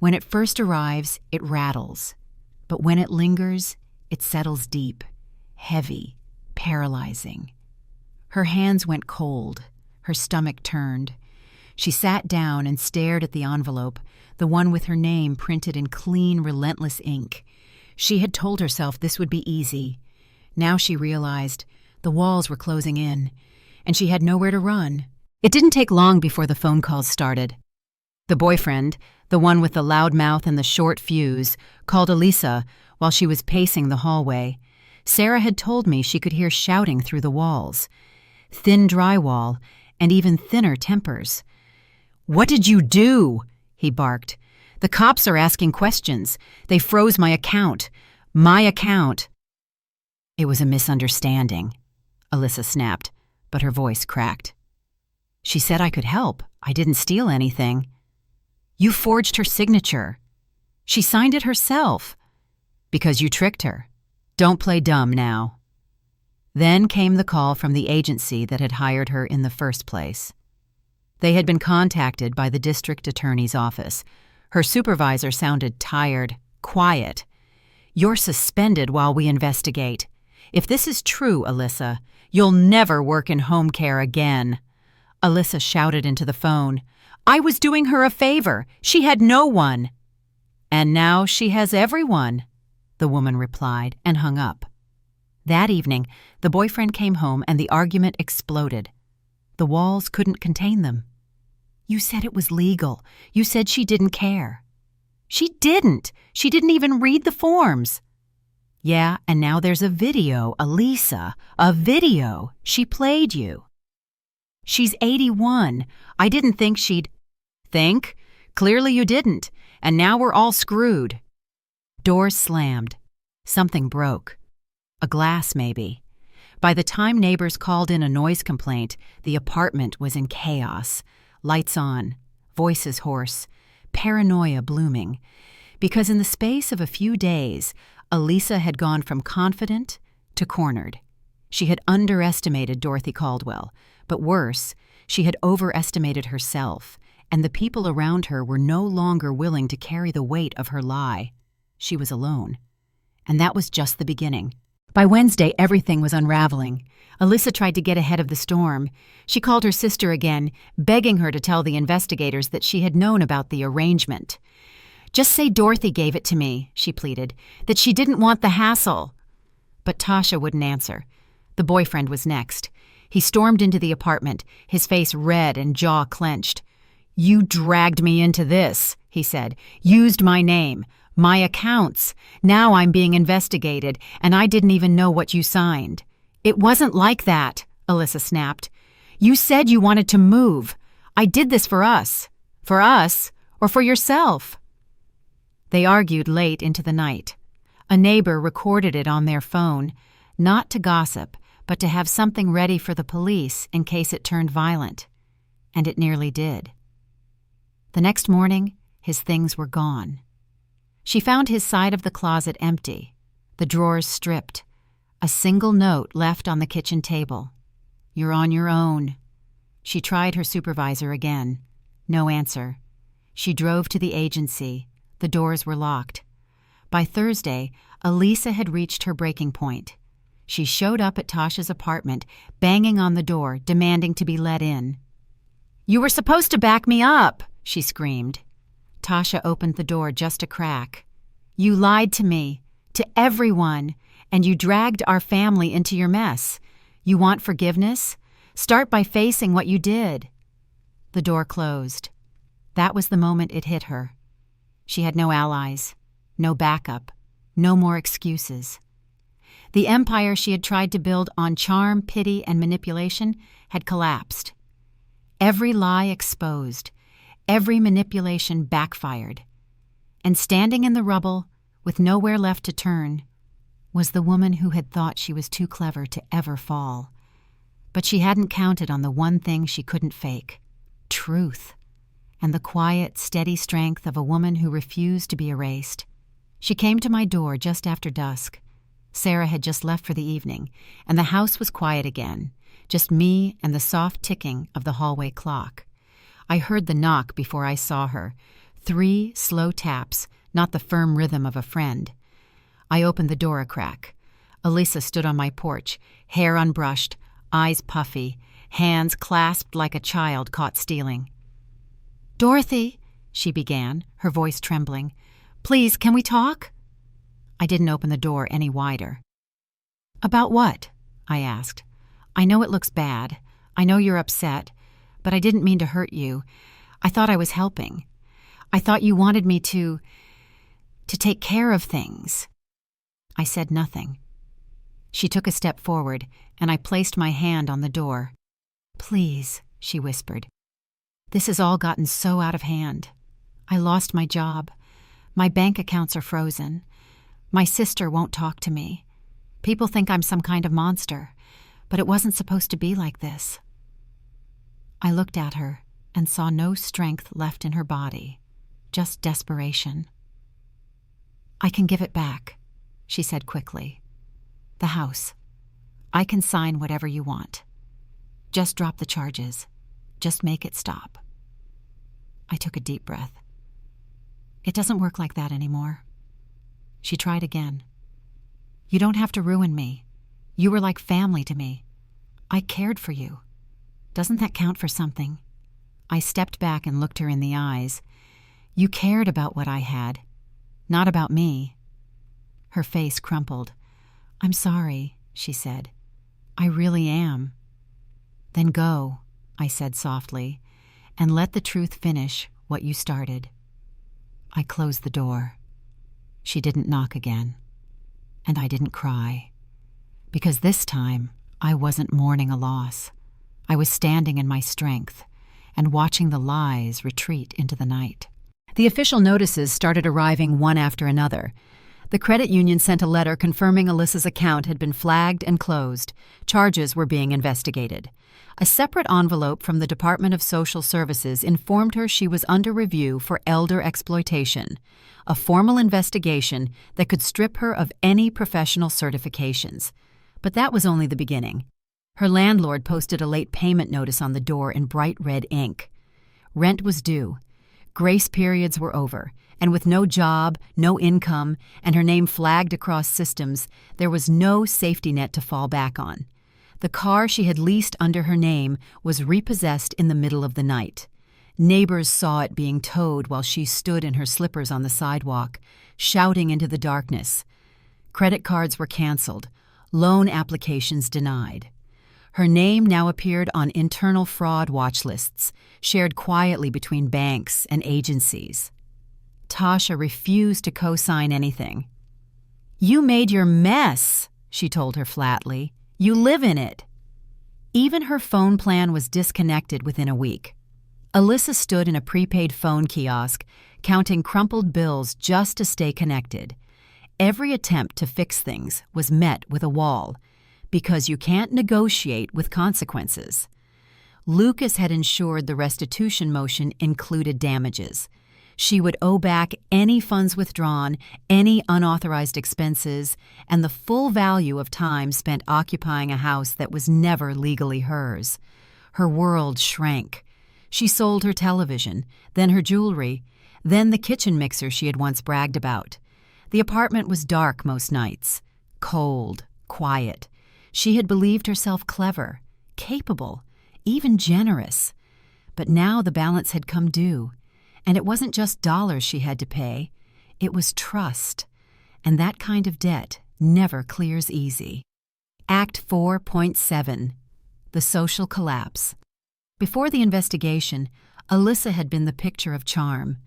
When it first arrives, it rattles. But when it lingers, it settles deep, heavy, paralyzing. Her hands went cold. Her stomach turned. She sat down and stared at the envelope, the one with her name printed in clean, relentless ink. She had told herself this would be easy. Now she realized the walls were closing in, and she had nowhere to run. It didn't take long before the phone calls started. The boyfriend, the one with the loud mouth and the short fuse, called Alyssa while she was pacing the hallway. Sarah had told me she could hear shouting through the walls. Thin drywall, and even thinner tempers. "What did you do?" he barked. "The cops are asking questions. They froze my account. My account." "It was a misunderstanding," Alyssa snapped, but her voice cracked. "She said I could help. I didn't steal anything." "You forged her signature." "She signed it herself." "Because you tricked her. Don't play dumb now." Then came the call from the agency that had hired her in the first place. They had been contacted by the district attorney's office. Her supervisor sounded tired, quiet. "You're suspended while we investigate. If this is true, Alyssa, you'll never work in home care again." Alyssa shouted into the phone. "I was doing her a favor. She had no one." "And now she has everyone," the woman replied and hung up. That evening, the boyfriend came home and the argument exploded. The walls couldn't contain them. "You said it was legal. You said she didn't care." "She didn't. She didn't even read the forms." "Yeah, and now there's a video, Elisa, a video. She played you." "She's 81. I didn't think she'd—" "Think? Clearly you didn't, and now we're all screwed." Doors slammed. Something broke. A glass, maybe. By the time neighbors called in a noise complaint, the apartment was in chaos. Lights on, voices hoarse, paranoia blooming. Because in the space of a few days, Elisa had gone from confident to cornered. She had underestimated Dorothy Caldwell, but worse, she had overestimated herself, and the people around her were no longer willing to carry the weight of her lie. She was alone. And that was just the beginning. By Wednesday, everything was unraveling. Elisa tried to get ahead of the storm. She called her sister again, begging her to tell the investigators that she had known about the arrangement. "Just say Dorothy gave it to me," she pleaded, "that she didn't want the hassle." But Tasha wouldn't answer. The boyfriend was next. He stormed into the apartment, his face red and jaw clenched. "You dragged me into this," he said. "Used my name. My accounts. Now I'm being investigated, and I didn't even know what you signed." "It wasn't like that," Elisa snapped. "You said you wanted to move. I did this for us. For us, or for yourself?" They argued late into the night. A neighbor recorded it on their phone, not to gossip, but to have something ready for the police in case it turned violent. And it nearly did. The next morning, his things were gone. She found his side of the closet empty, the drawers stripped, a single note left on the kitchen table. "You're on your own." She tried her supervisor again. No answer. She drove to the agency. The doors were locked. By Thursday, Elisa had reached her breaking point. She showed up at Tasha's apartment, banging on the door, demanding to be let in. "You were supposed to back me up," she screamed. Tasha opened the door just a crack. "You lied to me, to everyone, and you dragged our family into your mess. You want forgiveness? Start by facing what you did." The door closed. That was the moment it hit her. She had no allies, no backup, no more excuses. The empire she had tried to build on charm, pity, and manipulation had collapsed. Every lie exposed. Every manipulation backfired. And standing in the rubble, with nowhere left to turn, was the woman who had thought she was too clever to ever fall. But she hadn't counted on the one thing she couldn't fake: truth, and the quiet, steady strength of a woman who refused to be erased. She came to my door just after dusk. Sarah had just left for the evening, and the house was quiet again, just me and the soft ticking of the hallway clock. I heard the knock before I saw her. 3 slow taps, not the firm rhythm of a friend. I opened the door a crack. Elisa stood on my porch, hair unbrushed, eyes puffy, hands clasped like a child caught stealing. "Dorothy," she began, her voice trembling. "Please, can we talk?" I didn't open the door any wider. "About what?" I asked. "I know it looks bad. I know you're upset. But I didn't mean to hurt you. I thought I was helping. I thought you wanted me to take care of things." I said nothing. She took a step forward, and I placed my hand on the door. "Please," she whispered. "This has all gotten so out of hand. I lost my job. My bank accounts are frozen. My sister won't talk to me. People think I'm some kind of monster, but it wasn't supposed to be like this." I looked at her and saw no strength left in her body, just desperation. "I can give it back," she said quickly. "The house. I can sign whatever you want. Just drop the charges. Just make it stop." I took a deep breath. "It doesn't work like that anymore." She tried again. "You don't have to ruin me. You were like family to me. I cared for you. Doesn't that count for something?" I stepped back and looked her in the eyes. "You cared about what I had, not about me." Her face crumpled. "I'm sorry. she said. "I really am." "Then go," I said softly, "and let the truth finish what you started." I closed the door. She didn't knock again, and I didn't cry, because this time I wasn't mourning a loss. I was standing in my strength and watching the lies retreat into the night. The official notices started arriving one after another. The credit union sent a letter confirming Alyssa's account had been flagged and closed. Charges were being investigated. A separate envelope from the Department of Social Services informed her she was under review for elder exploitation, a formal investigation that could strip her of any professional certifications. But that was only the beginning. Her landlord posted a late payment notice on the door in bright red ink. Rent was due. Grace periods were over, and with no job, no income, and her name flagged across systems, there was no safety net to fall back on. The car she had leased under her name was repossessed in the middle of the night. Neighbors saw it being towed while she stood in her slippers on the sidewalk, shouting into the darkness. Credit cards were canceled, loan applications denied. Her name now appeared on internal fraud watch lists, shared quietly between banks and agencies. Tasha refused to co-sign anything. "You made your mess," she told her flatly. "You live in it." Even her phone plan was disconnected within a week. Alyssa stood in a prepaid phone kiosk, counting crumpled bills just to stay connected. Every attempt to fix things was met with a wall, because you can't negotiate with consequences. Lucas had ensured the restitution motion included damages. She would owe back any funds withdrawn, any unauthorized expenses, and the full value of time spent occupying a house that was never legally hers. Her world shrank. She sold her television, then her jewelry, then the kitchen mixer she had once bragged about. The apartment was dark most nights, cold, quiet. She had believed herself clever, capable, even generous. But now the balance had come due, and it wasn't just dollars she had to pay. It was trust, and that kind of debt never clears easy. Act 4.7. The Social Collapse. Before the investigation, Alyssa had been the picture of charm.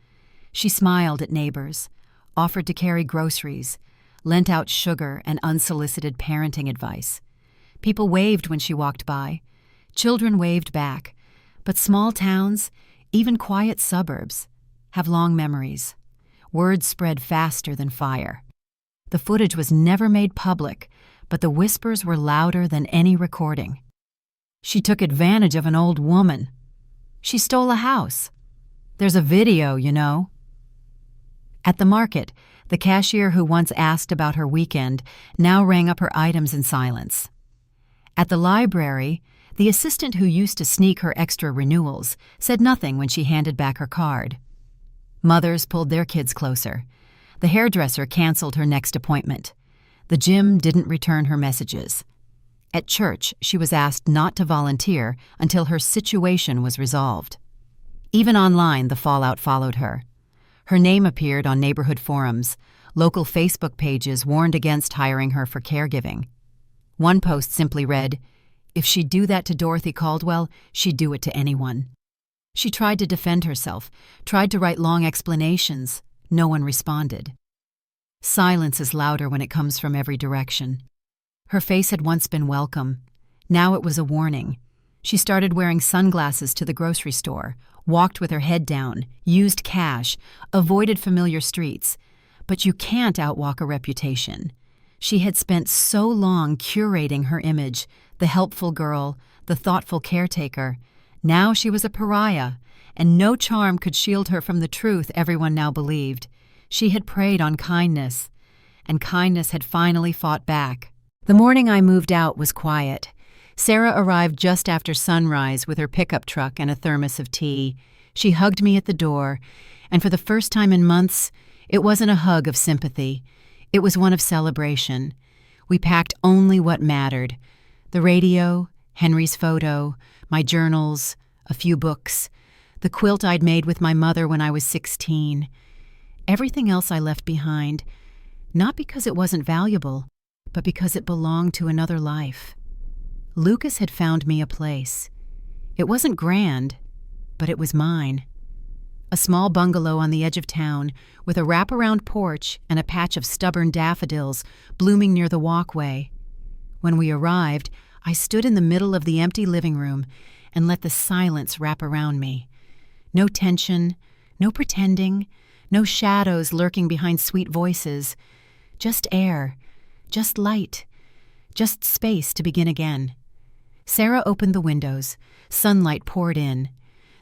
She smiled at neighbors, offered to carry groceries, lent out sugar and unsolicited parenting advice. People waved when she walked by. Children waved back. But small towns, even quiet suburbs, have long memories. Word spread faster than fire. The footage was never made public, but the whispers were louder than any recording. She took advantage of an old woman. She stole a house. There's a video, you know. At the market, the cashier who once asked about her weekend now rang up her items in silence. At the library, the assistant who used to sneak her extra renewals said nothing when she handed back her card. Mothers pulled their kids closer. The hairdresser canceled her next appointment. The gym didn't return her messages. At church, she was asked not to volunteer until her situation was resolved. Even online, the fallout followed her. Her name appeared on neighborhood forums. Local Facebook pages warned against hiring her for caregiving. One post simply read, "If she'd do that to Dorothy Caldwell, she'd do it to anyone." She tried to defend herself, tried to write long explanations. No one responded. Silence is louder when it comes from every direction. Her face had once been welcome. Now it was a warning. She started wearing sunglasses to the grocery store, walked with her head down, used cash, avoided familiar streets. But you can't outwalk a reputation. She had spent so long curating her image, the helpful girl, the thoughtful caretaker. Now she was a pariah, and no charm could shield her from the truth everyone now believed. She had preyed on kindness, and kindness had finally fought back. The morning I moved out was quiet. Sarah arrived just after sunrise with her pickup truck and a thermos of tea. She hugged me at the door, and for the first time in months, it wasn't a hug of sympathy. It was one of celebration. We packed only what mattered: the radio, Henry's photo, my journals, a few books, the quilt I'd made with my mother when I was 16. Everything else I left behind, not because it wasn't valuable, but because it belonged to another life. Lucas had found me a place. It wasn't grand, but it was mine. A small bungalow on the edge of town with a wraparound porch and a patch of stubborn daffodils blooming near the walkway. When we arrived, I stood in the middle of the empty living room and let the silence wrap around me. No tension, no pretending, no shadows lurking behind sweet voices. Just air, just light, just space to begin again. Sarah opened the windows. Sunlight poured in.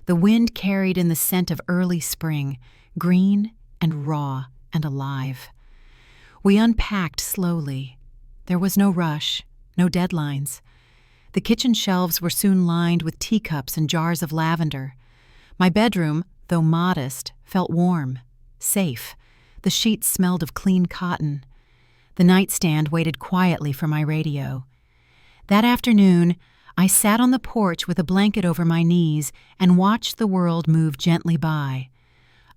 The wind carried in the scent of early spring, green and raw and alive. We unpacked slowly. There was no rush, no deadlines. The kitchen shelves were soon lined with teacups and jars of lavender. My bedroom, though modest, felt warm, safe. The sheets smelled of clean cotton. The nightstand waited quietly for my radio. That afternoon, I sat on the porch with a blanket over my knees and watched the world move gently by.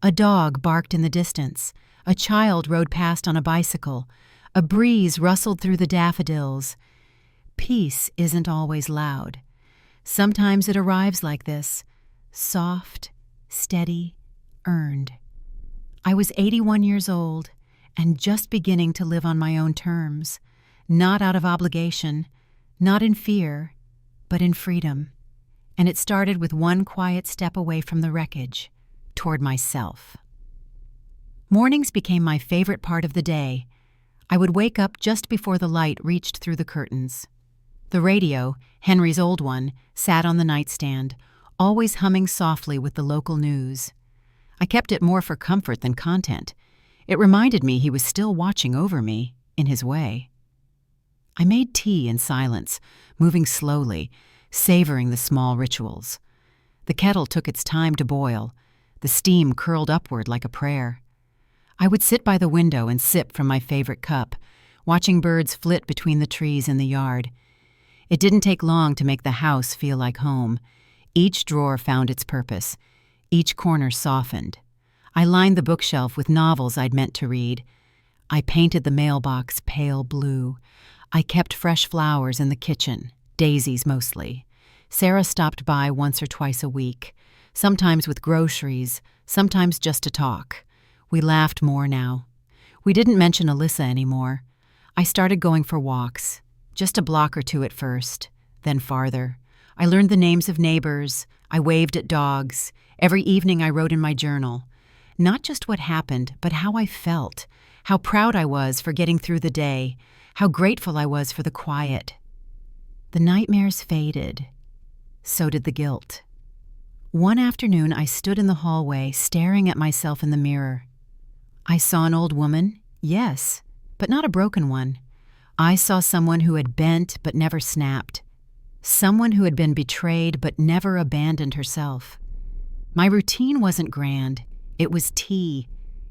A dog barked in the distance. A child rode past on a bicycle. A breeze rustled through the daffodils. Peace isn't always loud. Sometimes it arrives like this, soft, steady, earned. I was 81 years old and just beginning to live on my own terms, not out of obligation, not in fear, but in freedom. And it started with one quiet step away from the wreckage, toward myself. Mornings became my favorite part of the day. I would wake up just before the light reached through the curtains. The radio, Henry's old one, sat on the nightstand, always humming softly with the local news. I kept it more for comfort than content. It reminded me he was still watching over me, in his way. I made tea in silence, moving slowly, savoring the small rituals. The kettle took its time to boil. The steam curled upward like a prayer. I would sit by the window and sip from my favorite cup, watching birds flit between the trees in the yard. It didn't take long to make the house feel like home. Each drawer found its purpose. Each corner softened. I lined the bookshelf with novels I'd meant to read. I painted the mailbox pale blue. I kept fresh flowers in the kitchen, daisies mostly. Sarah stopped by once or twice a week, sometimes with groceries, sometimes just to talk. We laughed more now. We didn't mention Alyssa anymore. I started going for walks, just a block or two at first, then farther. I learned the names of neighbors. I waved at dogs. Every evening I wrote in my journal. Not just what happened, but how I felt, how proud I was for getting through the day, how grateful I was for the quiet. The nightmares faded. So did the guilt. One afternoon, I stood in the hallway, staring at myself in the mirror. I saw an old woman, yes, but not a broken one. I saw someone who had bent but never snapped. Someone who had been betrayed but never abandoned herself. My routine wasn't grand. It was tea.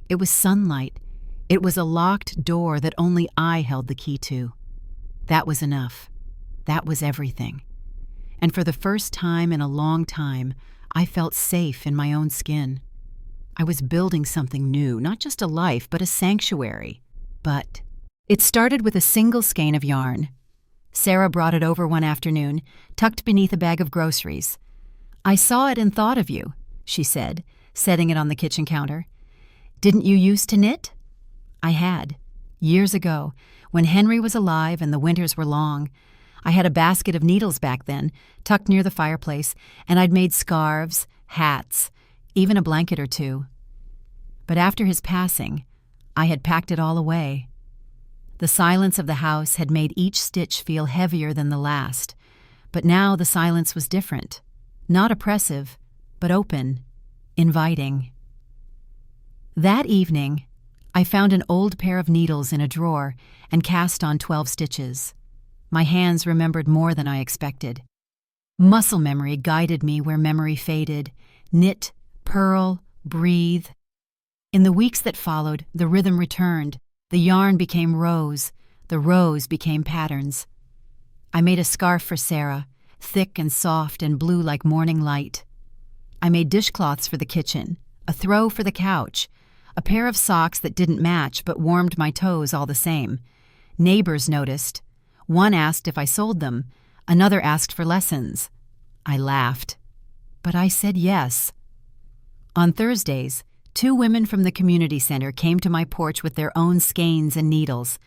It was sunlight. It was a locked door that only I held the key to. That was enough. That was everything. And for the first time in a long time, I felt safe in my own skin. I was building something new, not just a life, but a sanctuary. But it started with a single skein of yarn. Sarah brought it over one afternoon, tucked beneath a bag of groceries. "I saw it and thought of you," she said, setting it on the kitchen counter. "Didn't you used to knit?" I had. Years ago, when Henry was alive and the winters were long. I had a basket of needles back then, tucked near the fireplace, and I'd made scarves, hats, even a blanket or two. But after his passing, I had packed it all away. The silence of the house had made each stitch feel heavier than the last, but now the silence was different. Not oppressive, but open, inviting. That evening, I found an old pair of needles in a drawer and cast on 12 stitches. My hands remembered more than I expected. Muscle memory guided me where memory faded. Knit, purl, breathe. In the weeks that followed, the rhythm returned. The yarn became rows. The rows became patterns. I made a scarf for Sarah, thick and soft and blue like morning light. I made dishcloths for the kitchen, a throw for the couch, a pair of socks that didn't match but warmed my toes all the same. Neighbors noticed. One asked if I sold them. Another asked for lessons. I laughed, but I said yes. On Thursdays, 2 women from the community center came to my porch with their own skeins and needles.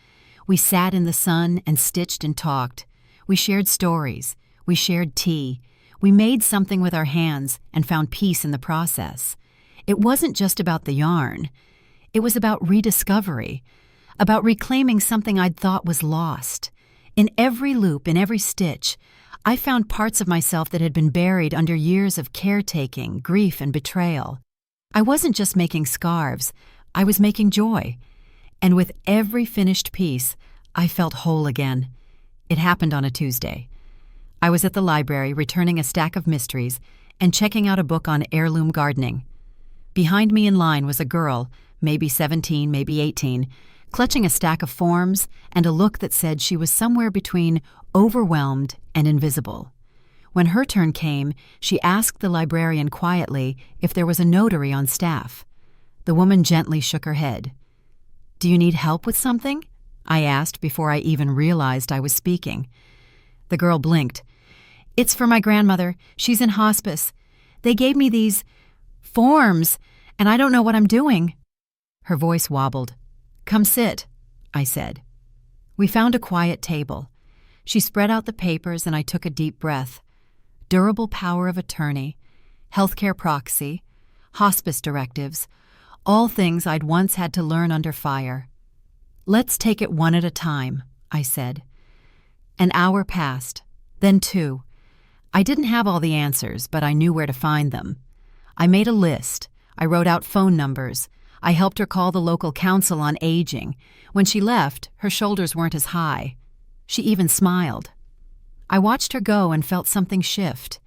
We sat in the sun and stitched and talked. We shared stories. We shared tea. We made something with our hands and found peace in the process. It wasn't just about the yarn. It was about rediscovery, about reclaiming something I'd thought was lost. In every loop, in every stitch, I found parts of myself that had been buried under years of caretaking, grief, and betrayal. I wasn't just making scarves, I was making joy. And with every finished piece, I felt whole again. It happened on a Tuesday. I was at the library returning a stack of mysteries and checking out a book on heirloom gardening. Behind me in line was a girl, maybe 17, maybe 18, clutching a stack of forms and a look that said she was somewhere between overwhelmed and invisible. When her turn came, she asked the librarian quietly if there was a notary on staff. The woman gently shook her head. "Do you need help with something?" I asked before I even realized I was speaking. The girl blinked. "It's for my grandmother. She's in hospice. They gave me these forms, and I don't know what I'm doing." Her voice wobbled. "Come sit," I said. We found a quiet table. She spread out the papers and I took a deep breath. Durable power of attorney, healthcare proxy, hospice directives, all things I'd once had to learn under fire. "Let's take it one at a time," I said. An hour passed, then 2. I didn't have all the answers, but I knew where to find them. I made a list. I wrote out phone numbers. I helped her call the local council on aging. When she left, her shoulders weren't as high. She even smiled. I watched her go and felt something shift.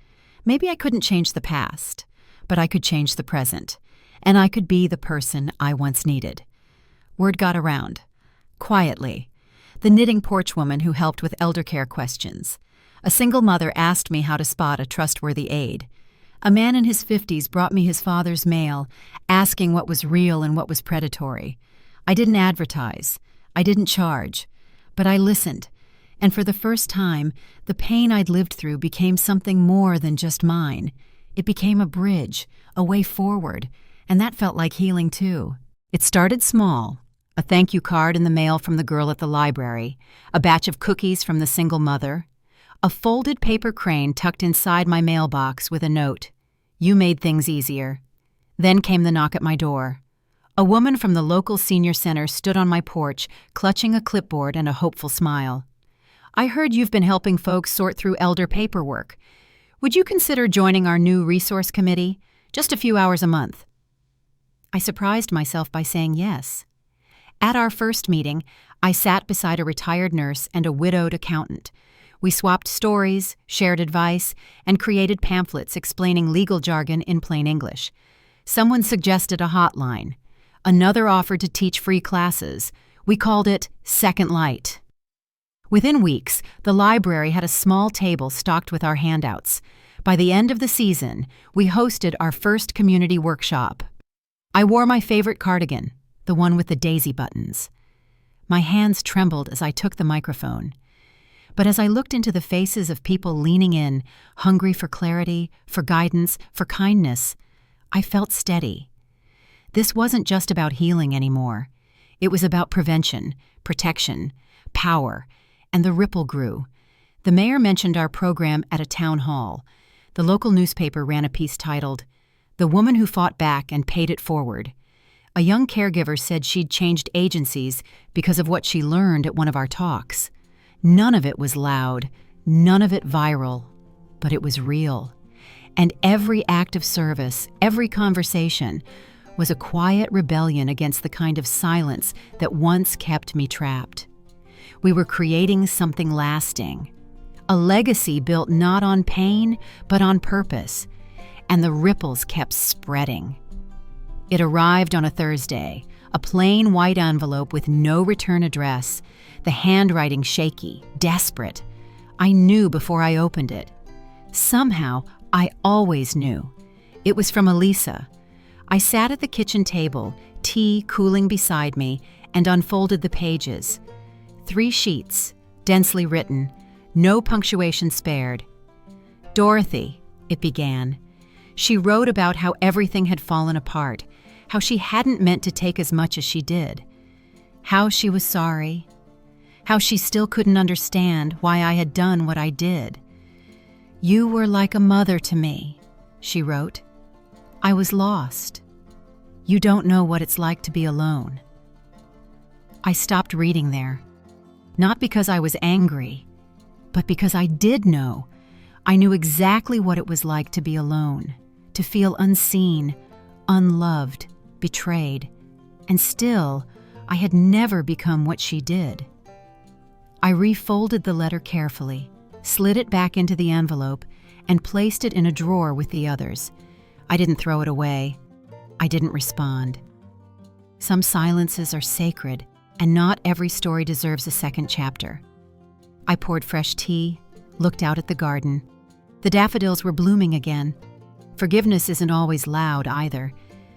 Maybe I couldn't change the past, but I could change the present, and I could be the person I once needed. Word got around. Quietly. The knitting porch woman who helped with elder care questions. A single mother asked me how to spot a trustworthy aide. A man in his 50s brought me his father's mail, asking what was real and what was predatory. I didn't advertise. I didn't charge. But I listened. And for the first time, the pain I'd lived through became something more than just mine. It became a bridge, a way forward, and that felt like healing too. It started small. A thank you card in the mail from the girl at the library, a batch of cookies from the single mother, a folded paper crane tucked inside my mailbox with a note. "You made things easier." Then came the knock at my door. A woman from the local senior center stood on my porch, clutching a clipboard and a hopeful smile. "I heard you've been helping folks sort through elder paperwork. Would you consider joining our new resource committee? Just a few hours a month." I surprised myself by saying yes. At our first meeting, I sat beside a retired nurse and a widowed accountant. We swapped stories, shared advice, and created pamphlets explaining legal jargon in plain English. Someone suggested a hotline. Another offered to teach free classes. We called it Second Light. Within weeks, the library had a small table stocked with our handouts. By the end of the season, we hosted our first community workshop. I wore my favorite cardigan, the one with the daisy buttons. My hands trembled as I took the microphone. But as I looked into the faces of people leaning in, hungry for clarity, for guidance, for kindness, I felt steady. This wasn't just about healing anymore. It was about prevention, protection, power, and the ripple grew. The mayor mentioned our program at a town hall. The local newspaper ran a piece titled, "The Woman Who Fought Back and Paid It Forward." A young caregiver said she'd changed agencies because of what she learned at one of our talks. None of it was loud, none of it viral, but it was real. And every act of service, every conversation, was a quiet rebellion against the kind of silence that once kept me trapped. We were creating something lasting, a legacy built not on pain, but on purpose, and the ripples kept spreading. It arrived on a Thursday, a plain white envelope with no return address, the handwriting shaky, desperate. I knew before I opened it. Somehow, I always knew. It was from Elisa. I sat at the kitchen table, tea cooling beside me, and unfolded the pages. 3 sheets, densely written, no punctuation spared. "Dorothy," it began. She wrote about how everything had fallen apart, how she hadn't meant to take as much as she did, how she was sorry, how she still couldn't understand why I had done what I did. "You were like a mother to me," she wrote. "I was lost. You don't know what it's like to be alone." I stopped reading there, not because I was angry, but because I did know. I knew exactly what it was like to be alone, to feel unseen, unloved, betrayed, and still, I had never become what she did. I refolded the letter carefully, slid it back into the envelope, and placed it in a drawer with the others. I didn't throw it away. I didn't respond. Some silences are sacred, and not every story deserves a second chapter. I poured fresh tea, looked out at the garden. The daffodils were blooming again. Forgiveness isn't always loud either.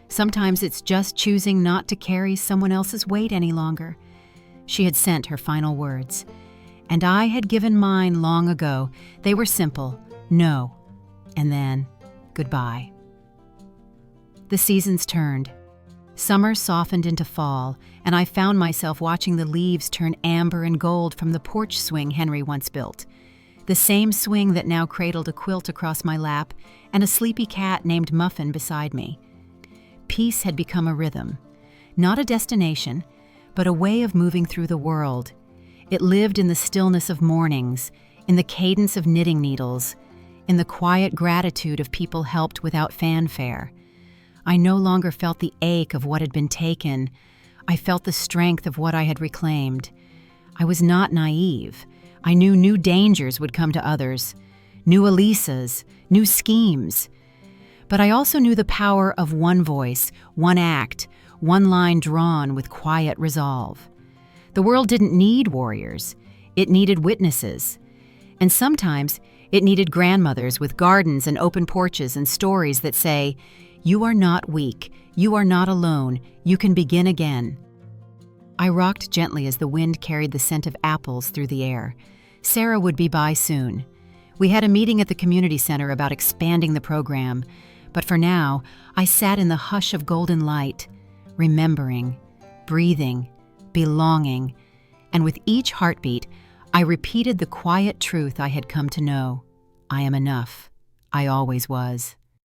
Sometimes it's just choosing not to carry someone else's weight any longer. She had sent her final words, and I had given mine long ago. They were simple: no, and then goodbye. The seasons turned. Summer softened into fall, and I found myself watching the leaves turn amber and gold from the porch swing Henry once built. The same swing that now cradled a quilt across my lap and a sleepy cat named Muffin beside me. Peace had become a rhythm, not a destination, but a way of moving through the world. It lived in the stillness of mornings, in the cadence of knitting needles, in the quiet gratitude of people helped without fanfare. I no longer felt the ache of what had been taken. I felt the strength of what I had reclaimed. I was not naive. I knew new dangers would come to others, new Elisas, new schemes. But I also knew the power of one voice, one act, one line drawn with quiet resolve. The world didn't need warriors. It needed witnesses. And sometimes it needed grandmothers with gardens and open porches and stories that say, "You are not weak. You are not alone. You can begin again." I rocked gently as the wind carried the scent of apples through the air. Sarah would be by soon. We had a meeting at the community center about expanding the program, but for now, I sat in the hush of golden light, remembering, breathing, belonging, and with each heartbeat, I repeated the quiet truth I had come to know. I am enough. I always was.